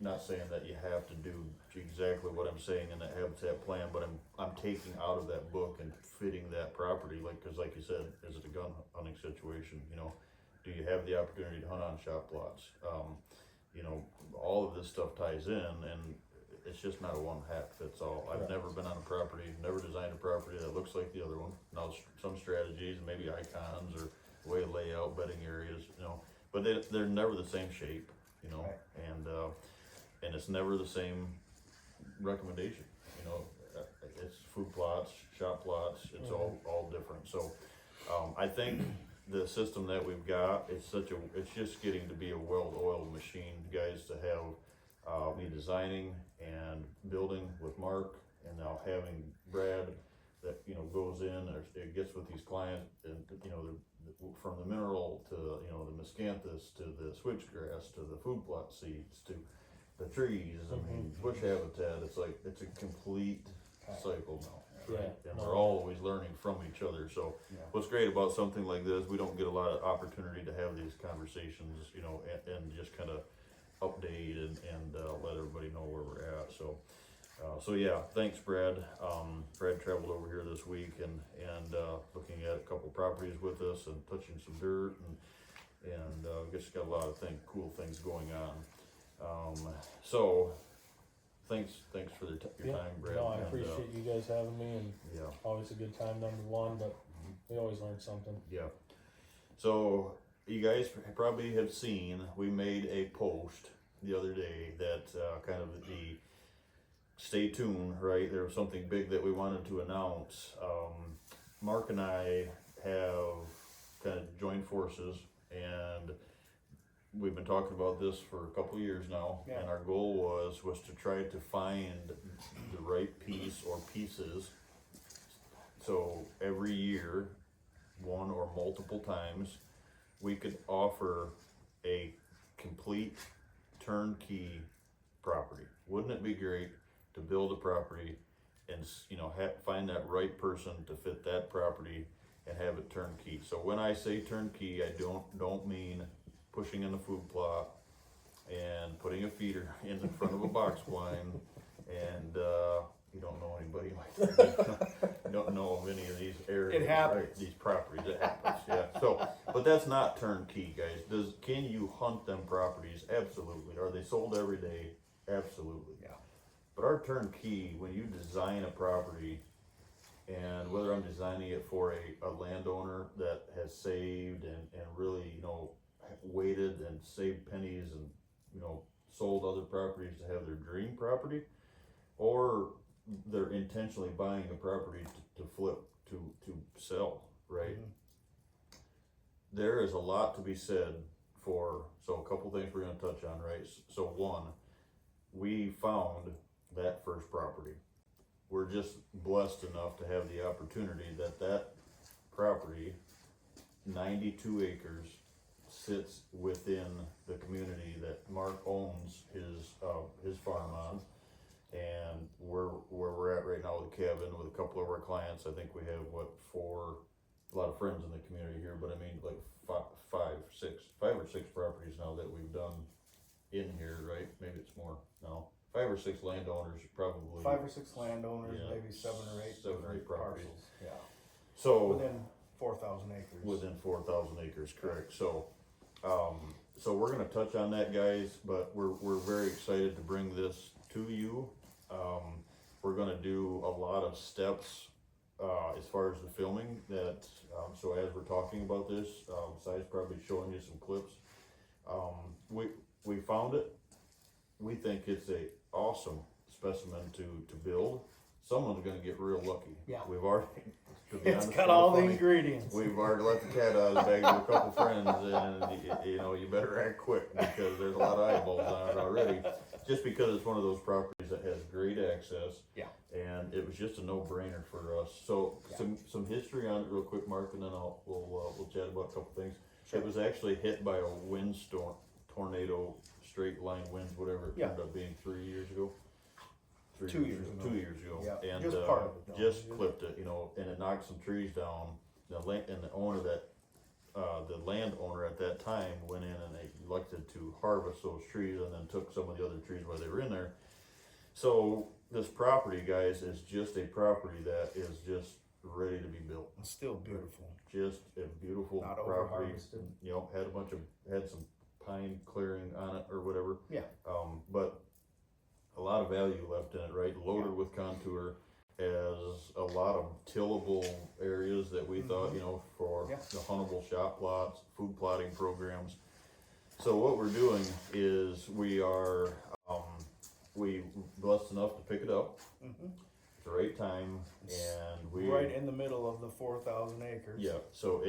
not saying that you have to do exactly what I'm saying in that habitat plan, but I'm taking out of that book and fitting that property, cause like you said, is it a gun hunting situation, do you have the opportunity to hunt on shop plots? All of this stuff ties in, and it's just not a one hat fits all. I've never been on a property, never designed a property that looks like the other one. Now, some strategies, maybe icons or way layout, bedding areas, but they're never the same shape, and and it's never the same recommendation. You know, it's food plots, shop plots, it's all different. So I think the system that we've got is it's just getting to be a well-oiled machine, guys, to have me designing and building with Mark, and now having Brad that, you know, goes in or it gets with these clients, and, you know, from the mineral to, you know, the miscanthus to the switchgrass to the food plot seeds to the trees. I mean, bush habitat, it's like, it's a complete cycle now, right? And we're always learning from each other. So what's great about something like this, we don't get a lot of opportunity to have these conversations, you know, and just kind of update and let everybody know where we're at. So yeah, thanks, Brad. Brad traveled over here this week and looking at a couple properties with us and touching some dirt and just got a lot of cool things going on. So thanks for your time, Brad. No, I appreciate you guys having me, and yeah, always a good time, number one, but we always learn something. yeah. So you guys probably have seen, we made a post the other day that kind of the stay tuned, right? There was something big that we wanted to announce. Mark and I have kind of joined forces, and we've been talking about this for a couple of years now. Yeah. And our goal was to try to find the right piece or pieces. So every year, one or multiple times, we could offer a complete turnkey property. Wouldn't it be great to build a property and, you know, find that right person to fit that property and have it turnkey? So when I say turnkey, I don't mean pushing in a food plot and putting a feeder in the front of a box blind and you don't know anybody like that. You don't know of any of these areas. It happens. Right? These properties, it happens, yeah. So, but that's not turnkey, guys. Can you hunt them properties? Absolutely. Are they sold every day? Absolutely. Yeah. But our turnkey, when you design a property, and whether I'm designing it for a landowner that has saved and really, you know, waited and saved pennies and, you know, sold other properties to have their dream property, or they're intentionally buying a property to flip, to sell, right? Mm-hmm. There is a lot to be said for, so a couple things we're going to touch on, right? So one, we found that first property. We're just blessed enough to have the opportunity that property, 92 acres, sits within the community that Mark owns his farm on. And where we're at right now with the cabin with a couple of our clients, I think we have a lot of friends in the community here, but I mean like five or six properties now that we've done in here, right? Maybe it's more now. 5 or 6 landowners, probably. 5 or 6 landowners, Yeah, maybe 7 or 8. 7 or 8 properties. Parcels. Yeah. So within 4,000 acres. Within 4,000 acres, correct. So, so we're going to touch on that, guys. But we're very excited to bring this to you. We're going to do a lot of steps as far as the filming. That so as we're talking about this, Si's probably showing you some clips. We found it. We think it's a awesome specimen to build. Someone's going to get real lucky. Yeah. We've already. It's got all the ingredients. We've already let the cat out of the bag with a couple friends, and you know, you better act quick because there's a lot of eyeballs on it already. Just because it's one of those properties that has great access. Yeah. And it was just a no-brainer for us. So some history on it real quick, Mark, and then we'll chat about a couple things. Sure. It was actually hit by a windstorm, tornado, straight line winds, whatever it turned up being 3 years ago. 2 years ago. 2 years ago. Yeah. And just part of it, just clipped it, you know, and it knocked some trees down. The landowner at that time went in and they elected to harvest those trees and then took some of the other trees while they were in there. So this property, guys, is just a property that is just ready to be built. It's still beautiful. Just a beautiful Not property. over-harvested. You know, had some pine clearing on it or whatever. Yeah. But a lot of value left in it, right? Loaded with contour, has a lot of tillable areas that we thought, you know, for the huntable shop plots, food plotting programs. So what we're doing is we blessed enough to pick it up at the right time, and we Right in the middle of the 4,000 acres. Yeah. So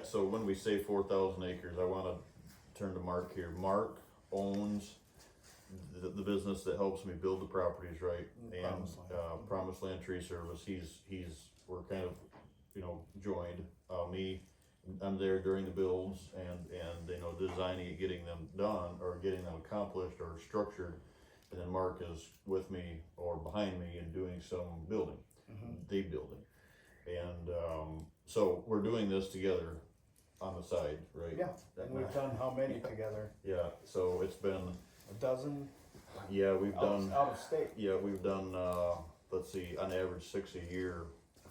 so when we say 4,000 acres, I want to turn to Mark here. Mark owns the business that helps me build the properties, right? And Promised Land Tree Service. We're kind of, joined. I'm there during the builds and designing it, getting them done or getting them accomplished or structured, and then Mark is with me or behind me and doing some building, the building, and so we're doing this together on the side, right? Yeah, and we've done how many together? Yeah, so it's been A dozen? Yeah, we've done Out of state. Yeah, we've done let's see, on average 6 a year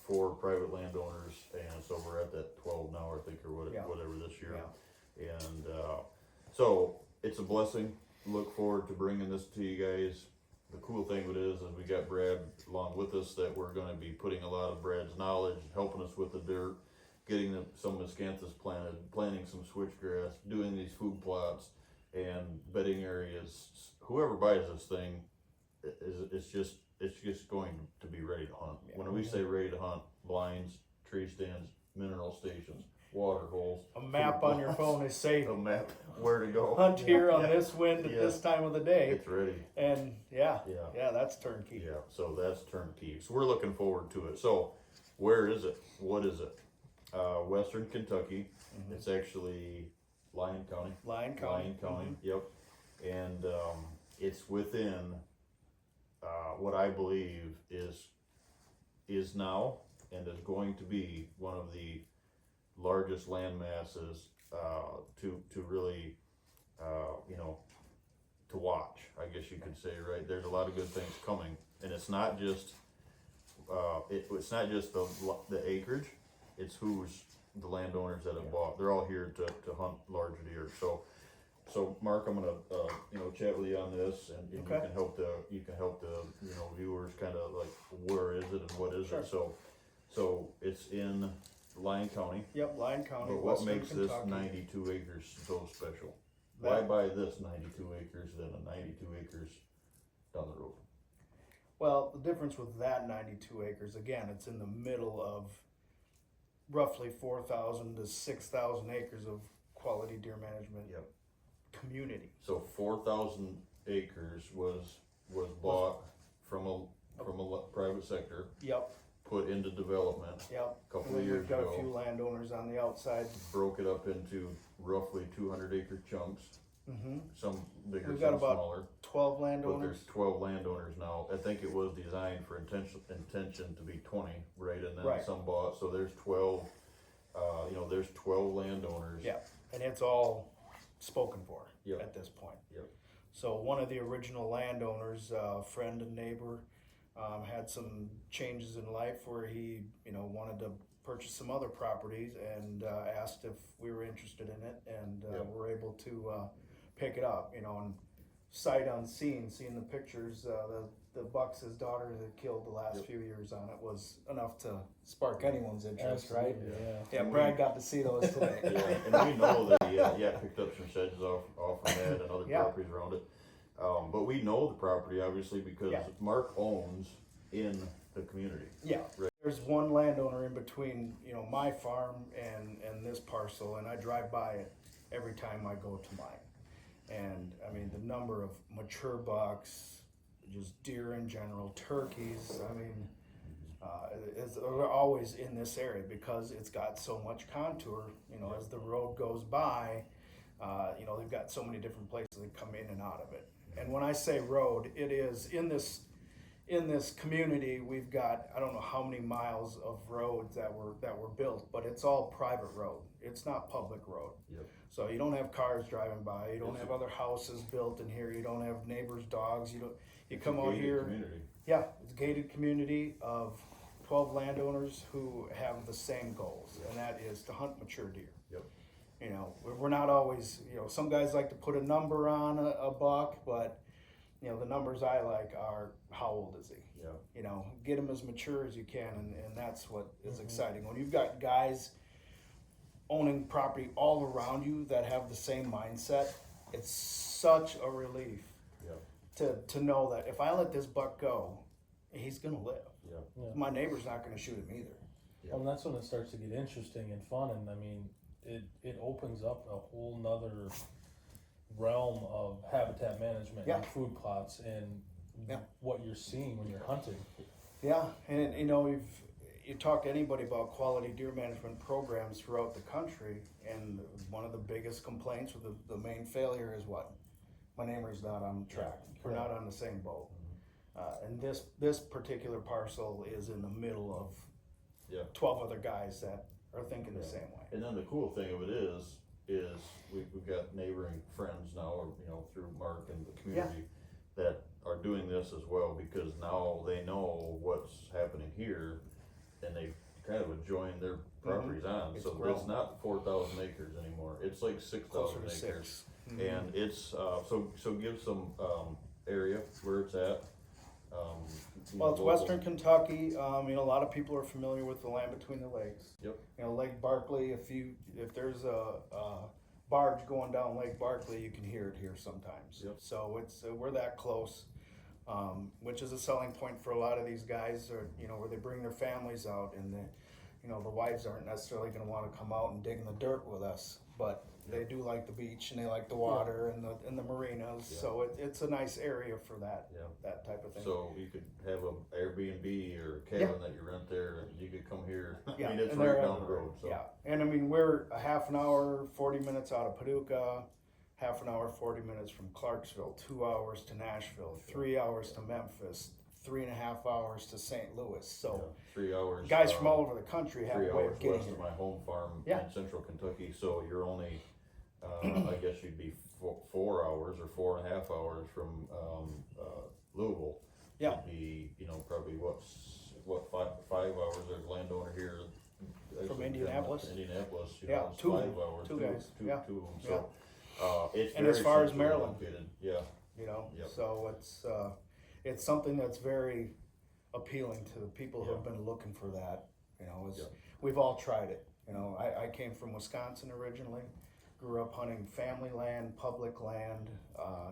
for private landowners, and so we're at that 12 now, I think, or whatever this year. Yeah. And so it's a blessing. Look forward to bringing this to you guys. The cool thing with it is we got Brad along with us, that we're going to be putting a lot of Brad's knowledge, helping us with the dirt, getting some miscanthus planted, planting some switchgrass, doing these food plots and bedding areas. Whoever buys this thing it's just going to be ready to hunt. Yeah. When we say ready to hunt, blinds, tree stands, mineral stations, water holes. A map on your phone is saying, A map where to go. hunt here on this wind at this time of the day. It's ready. And yeah, that's turnkey. Yeah, so that's turnkey. So we're looking forward to it. So where is it? What is it? Western Kentucky. It's actually Lyon County. Lyon County. Yep. And it's within what I believe is now and is going to be one of the largest land masses to really to watch, I guess you could say, right? There's a lot of good things coming, and it's not just it's not just the acreage, it's who's the landowners that have bought. They're all here to hunt large deer. So Mark, I'm gonna chat with you on this, and you can help the viewers kind of like, where is it and what is it. So it's in Lyon County. Yep, Lyon County. But what Western makes Kentucky. this 92 acres so special? Why buy this 92 acres than a 92 acres down the road? Well, the difference with that 92 acres, again, it's in the middle of roughly 4,000 to 6,000 acres of quality deer management community. So 4,000 acres was bought from a private sector. Yep. Put into development. Yep. A couple And of then years we've got ago. a few landowners on the outside. Broke it up into roughly 200 acre chunks. Some bigger, We've got some about smaller. 12 But landowners. there's 12 landowners now. I think it was designed for intention to be 20, right? And then Right. some bought. So there's 12. There's 12 landowners. Yeah, and it's all spoken for at this point. Yep. So one of the original landowners, friend and neighbor, had some changes in life where he, wanted to purchase some other properties, and asked if we were interested in it, and we're able to pick it up, and sight unseen, seeing the pictures, the bucks his daughter had killed the last few years on it was enough to spark anyone's interest, right? Yeah, Brad got to see those today. And we know that he picked up some sheds off from that and other properties around it. But we know the property obviously because Mark owns in the community. Yeah, there's one landowner in between, my farm and this parcel, and I drive by it every time I go to mine. And I mean, the number of mature bucks, just deer in general, turkeys, I mean, are always in this area because it's got so much contour, as the road goes by, they've got so many different places that come in and out of it. And when I say road, it is in this community, we've got, I don't know how many miles of roads that were built, but it's all private road. It's not public road. Yep. So you don't have cars driving by, you don't have other houses built in here, you don't have neighbors' dogs, you come out here. Community. Yeah, it's a gated community of 12 landowners who have the same goals, and that is to hunt mature deer. Yep. We're not always, some guys like to put a number on a buck, but the numbers I like are, how old is he? Yeah. Get him as mature as you can, and that's what is exciting. When you've got guys owning property all around you that have the same mindset, it's such a relief to know that if I let this buck go, he's gonna live. Yeah. My neighbor's not gonna shoot him either. Well, and that's when it starts to get interesting and fun, and I mean, it opens up a whole nother realm of habitat management and food plots and what you're seeing when you're hunting. Yeah, and you know, you talk to anybody about quality deer management programs throughout the country, and one of the biggest complaints with the main failure is what? My neighbor's not on the track. We're not on the same boat. And this particular parcel is in the middle of 12 other guys that are thinking the same way. And then the cool thing of it is we've got neighboring friends now, or, you know, through Mark and the community that are doing this as well, because now they know what's happening here, and they kind of joined their properties on. It's So grown. it's not 4,000 acres anymore. It's like 6,000 Closer to acres. 6. And it's so give some area where it's at. Well, it's Western Kentucky. You know, a lot of people are familiar with the land between the lakes. Yep. You know, Lake Barkley. If there's a barge going down Lake Barkley, you can hear it here sometimes. Yep. So we're that close, which is a selling point for a lot of these guys. Or you know, where they bring their families out, and the wives aren't necessarily going to want to come out and dig in the dirt with us, but they do like the beach and they like the water and the marinas. Yeah. So it's a nice area for that type of thing. So you could have an Airbnb or a cabin that you rent there, and you could come here. Yeah, I mean, it's and right they're down the everywhere. road. So. Yeah, and I mean, we're a half an hour, 40 minutes out of Paducah, half an hour, 40 minutes from Clarksville, 2 hours to Nashville, 3 hours to Memphis, 3.5 hours to St. Louis. So 3 hours. guys from all over the country have 3 a way hours of getting west here. of my home farm Yeah. in central Kentucky. So you're only, I guess you'd be 4 hours or 4.5 hours from Louisville. Yeah. It'd be, you know, probably what 5 hours. There's a landowner here. From Indianapolis? Indianapolis, you Yeah, know, it's two- 5 hours. two guys. Two Yeah. of them. So it's And very as far as centrally Maryland. located. Yeah. You know, Yep. so it's something that's very appealing to the people who have been looking for that. You know, we've all tried it. You know, I came from Wisconsin originally, grew up hunting family land, public land.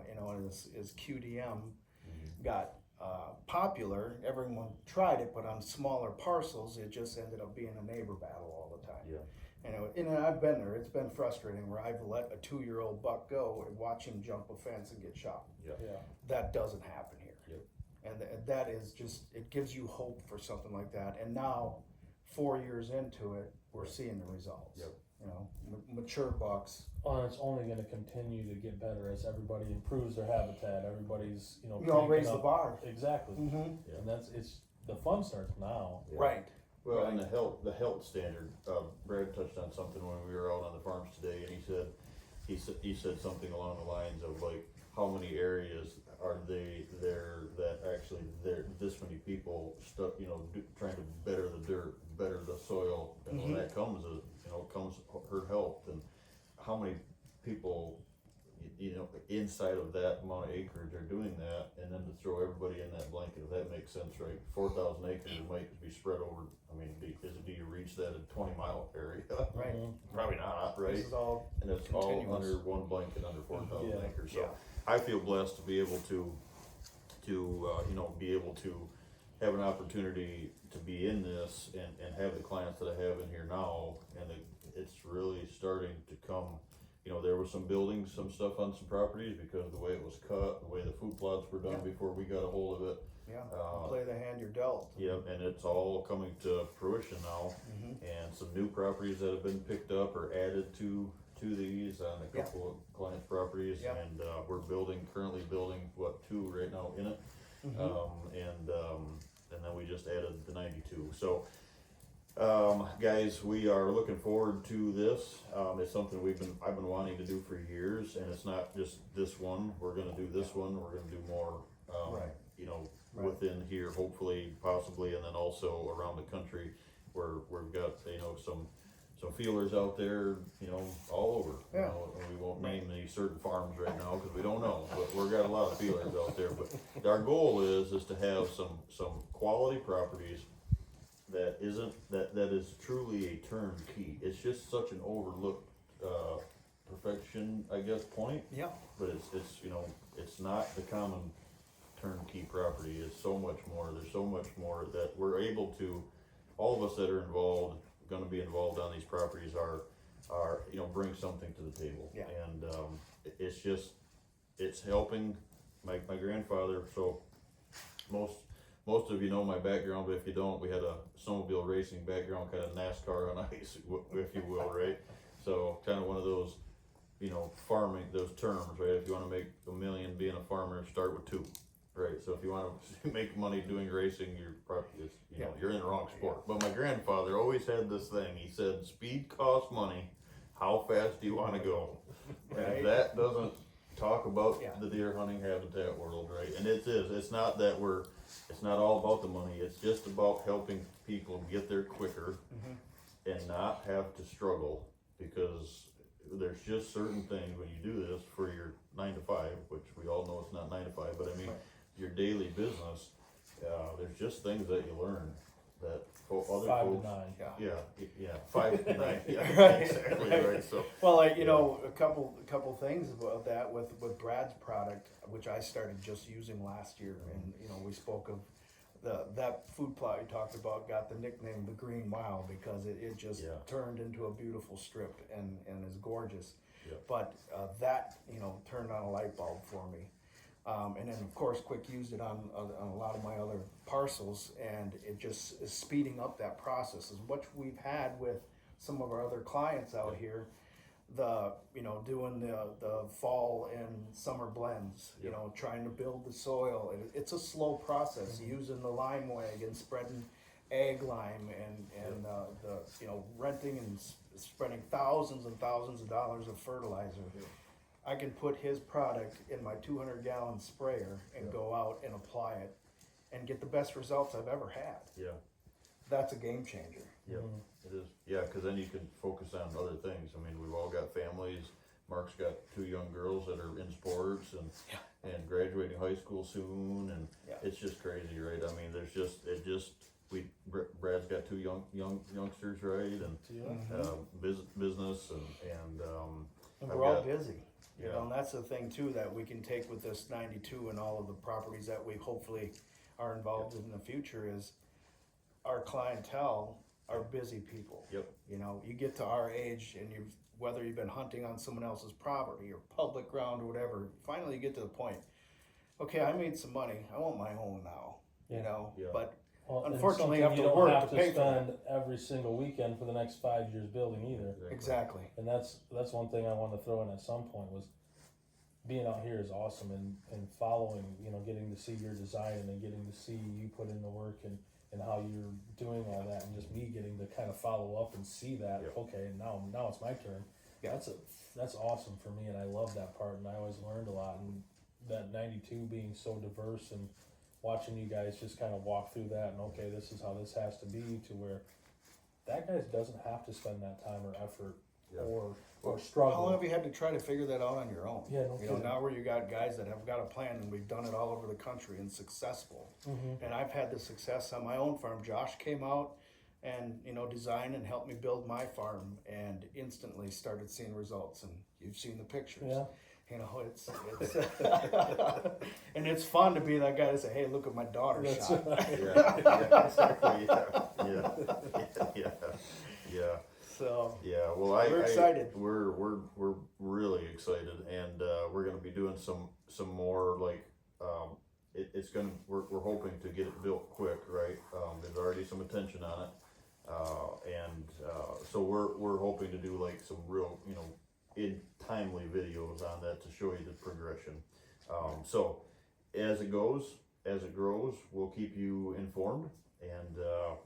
You know, and as QDM got popular, everyone tried it, but on smaller parcels, it just ended up being a neighbor battle all the time. Yeah. And I've been there. It's been frustrating where I've let a 2-year-old buck go and watch him jump a fence and get shot. Yeah. That doesn't happen here. Yep. And that is just, it gives you hope for something like that. And now, 4 years into it, we're seeing the results. Yep. You know, mature bucks. And it's only going to continue to get better as everybody improves their habitat. Everybody's, you know, You know, raise cranking the up- bar. Exactly. Mm-hmm. And the fun starts now. Yeah. Right. Well, Right. and the health standard. Brad touched on something when we were out on the farms today, and he said something along the lines of like, how many areas are there that actually this many people trying to better the dirt, better the soil, and when that comes, comes herd health, and how many people, inside of that amount of acreage are doing that, and then to throw everybody in that blanket, if that makes sense, right? 4,000 acres might be spread over. I mean, do you reach that in 20-mile area? Right. Probably not, right? This is all And it's all continuous. under one blanket, under 4,000 Yeah. acres. So Yeah. I feel blessed to be able to be able to have an opportunity to be in this and have the clients that I have in here now, and it's really starting to come. There was some buildings, some stuff on some properties because of the way it was cut, the way the food plots were done before we got a hold of it. Yeah. Play the hand you're dealt. Yep, and it's all coming to fruition now, and some new properties that have been picked up or added to these on a couple of clients' properties, and we're currently building 2 right now in it, and then we just added the 92. So, guys, we are looking forward to this. It's something I've been wanting to do for years, and it's not just this one. We're going to do this one. We're going to do more. Within here, hopefully, possibly, and then also around the country, where we've got some feelers out there, all over. Yeah. And we won't name any certain farms right now because we don't know, but we've got a lot of feelers out there. But our goal is to have some quality properties that isn't, that is truly a turnkey. It's just such an overlooked, perfection, I guess, point, Yeah, but it's, you know, it's not the common turnkey property. It's so much more, there's so much more that we're able to, all of us that are involved, gonna be involved on these properties are, you know, bring something to the table. Yeah. And, it's just, it's helping my grandfather, so most of you know my background, but if you don't, we had a snowmobile racing background, kind of NASCAR on ice, if you will, right? So kind of one of those, you know, farming, those terms, right? If you want to make $1 million being a farmer, start with 2, right? So if you want to make money doing racing, you're probably, you know, you're in the wrong sport. But my grandfather always had this thing. He said, "Speed costs money. How fast do you want to go?" And Right. if that doesn't talk about Yeah. the deer hunting habitat world, right? And it is. It's not that it's not all about the money. It's just about helping people get there quicker and not have to struggle, because there's just certain things when you do this for your 9 to 5, which we all know it's not 9 to 5, but I mean, Right. your daily business, there's just things that you learn that other 5 folks. to 9. Yeah, 5 to 9, yeah, Right. exactly, right, so. well, like, you know, a couple things about that with Brad's product, which I started just using last year, and, you know, we spoke of that food plot you talked about got the nickname the Green Mile because it just Yeah. turned into a beautiful strip and is gorgeous. Yeah. But that, you know, turned on a light bulb for me. And then of course Quick used it on a lot of my other parcels, and it just is speeding up that process, is what we've had with some of our other clients out here. You know, doing the fall and summer blends, you know, trying to build the soil. It's a slow process, using the lime wag and spreading egg lime and the, you know, renting and spreading thousands and thousands of dollars of fertilizer. I can put his product in my 200-gallon sprayer and go out and apply it and get the best results I've ever had. Yeah. That's a game changer. Yeah, it is. Yeah, because then you can focus on other things. I mean, we've all got families. Mark's got 2 young girls that are in sports and graduating high school soon, and it's just crazy, right? I mean, Brad's got 2 youngsters, right? And business And I've we're all got- busy. You Yeah. know, and that's the thing too that we can take with this 92 and all of the properties that we hopefully are involved in the future is our clientele are busy people. Yep. You know, you get to our age and whether you've been hunting on someone else's property or public ground or whatever, finally you get to the point, okay, I made some money, I want my own now. You know, Yeah. but Well, and unfortunately, you have something to don't work have to pay for that. spend every single weekend for the next 5 years building either. Exactly. And that's one thing I wanted to throw in at some point was being out here is awesome, and following, you know, getting to see your design and getting to see you put in the work and how you're doing all that, and just me getting to kind of follow up and see that, Yep. okay, now it's my turn. Yeah. That's awesome for me, and I love that part, and I always learned a lot, and that 92 being so diverse and watching you guys just kind of walk through that, and okay, this is how this has to be, to where that guy doesn't have to spend that time or effort Yeah. or How long struggle. have you had to try to figure that out on your own? Yeah, no you know, kidding. now where you got guys that have got a plan, and we've done it all over the country and successful. Mhm. And I've had the success on my own farm. Josh came out and, you know, designed and helped me build my farm, and instantly started seeing results. And you've seen the pictures. Yeah. You know, it's and it's fun to be that guy to say, "Hey, look at my daughter's That's shot." right. Yeah, exactly, yeah. So Yeah, well, We're excited. We're really excited, and we're gonna be doing some more like we're hoping to get it built quick, right? There's already some attention on it, so we're hoping to do like some real, you know, in timely videos on that to show you the progression. So as it grows, we'll keep you informed. And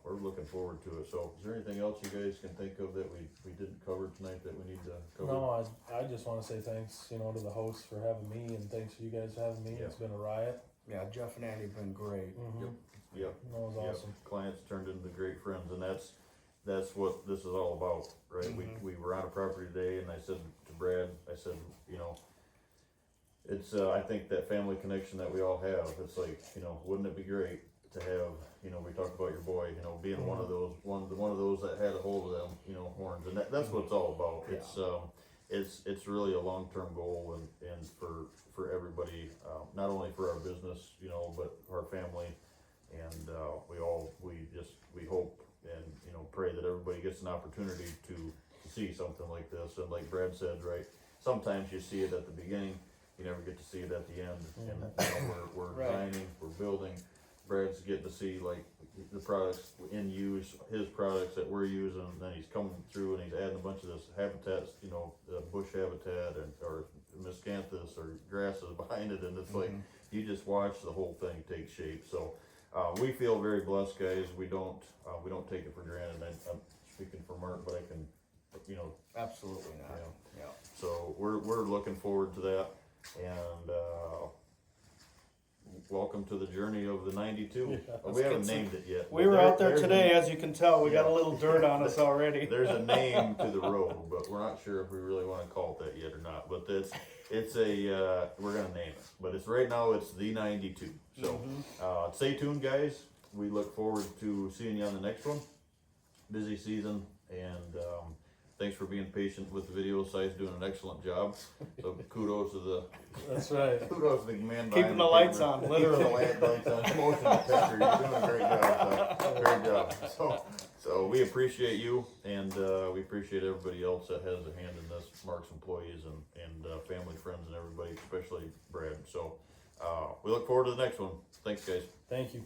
we're looking forward to it. So, is there anything else you guys can think of that we didn't cover tonight that we need to cover? No, I just want to say thanks, you know, to the hosts for having me, and thanks for you guys for having me. Yeah. It's been a riot. yeah, Jeff and Andy have been great. Mm-hmm. Yep. That was Yep. awesome. Clients turned into great friends, and that's what this is all about, right? We were on a property today, and I said to Brad, you know, it's I think that family connection that we all have. It's like, you know, wouldn't it be great to have, you know, we talked about your boy, you know, being one of those that had a hold of them, you know, horns, and that's what it's all about. It's really a long-term goal, and for everybody, not only for our business, you know, but our family, and we hope and, you know, pray that everybody gets an opportunity to see something like this. And like Brad said, right, sometimes you see it at the beginning, you never get to see it at the end. And you know, we're designing, we're building. Brad's getting to see like the products in use, his products that we're using, and then he's coming through and he's adding a bunch of this habitats, you know, bush habitat or miscanthus or grasses behind it, and it's like you just watch the whole thing take shape. So we feel very blessed, guys. We don't take it for granted. I'm speaking for Mark, but I can, you know, Absolutely not. Yeah. So we're looking forward to that, and welcome to the journey of the 92. We haven't named it yet. We were out there today, as you can tell. We got a little dirt on us already. There's a name to the road, but we're not sure if we really want to call it that yet or not. But it's a we're gonna name it. But it's right now it's the 92. So stay tuned, guys. We look forward to seeing you on the next one. Busy season, and thanks for being patient with the video. Si's doing an excellent job. So kudos to the That's right. kudos to the man Keeping behind the lights on, literally. Keeping the lights on. Motion picture. You're doing a great job. So, great job. So we appreciate you, and we appreciate everybody else that has a hand in this. Mark's employees and family, friends, and everybody, especially Brad. So we look forward to the next one. Thanks, guys. Thank you.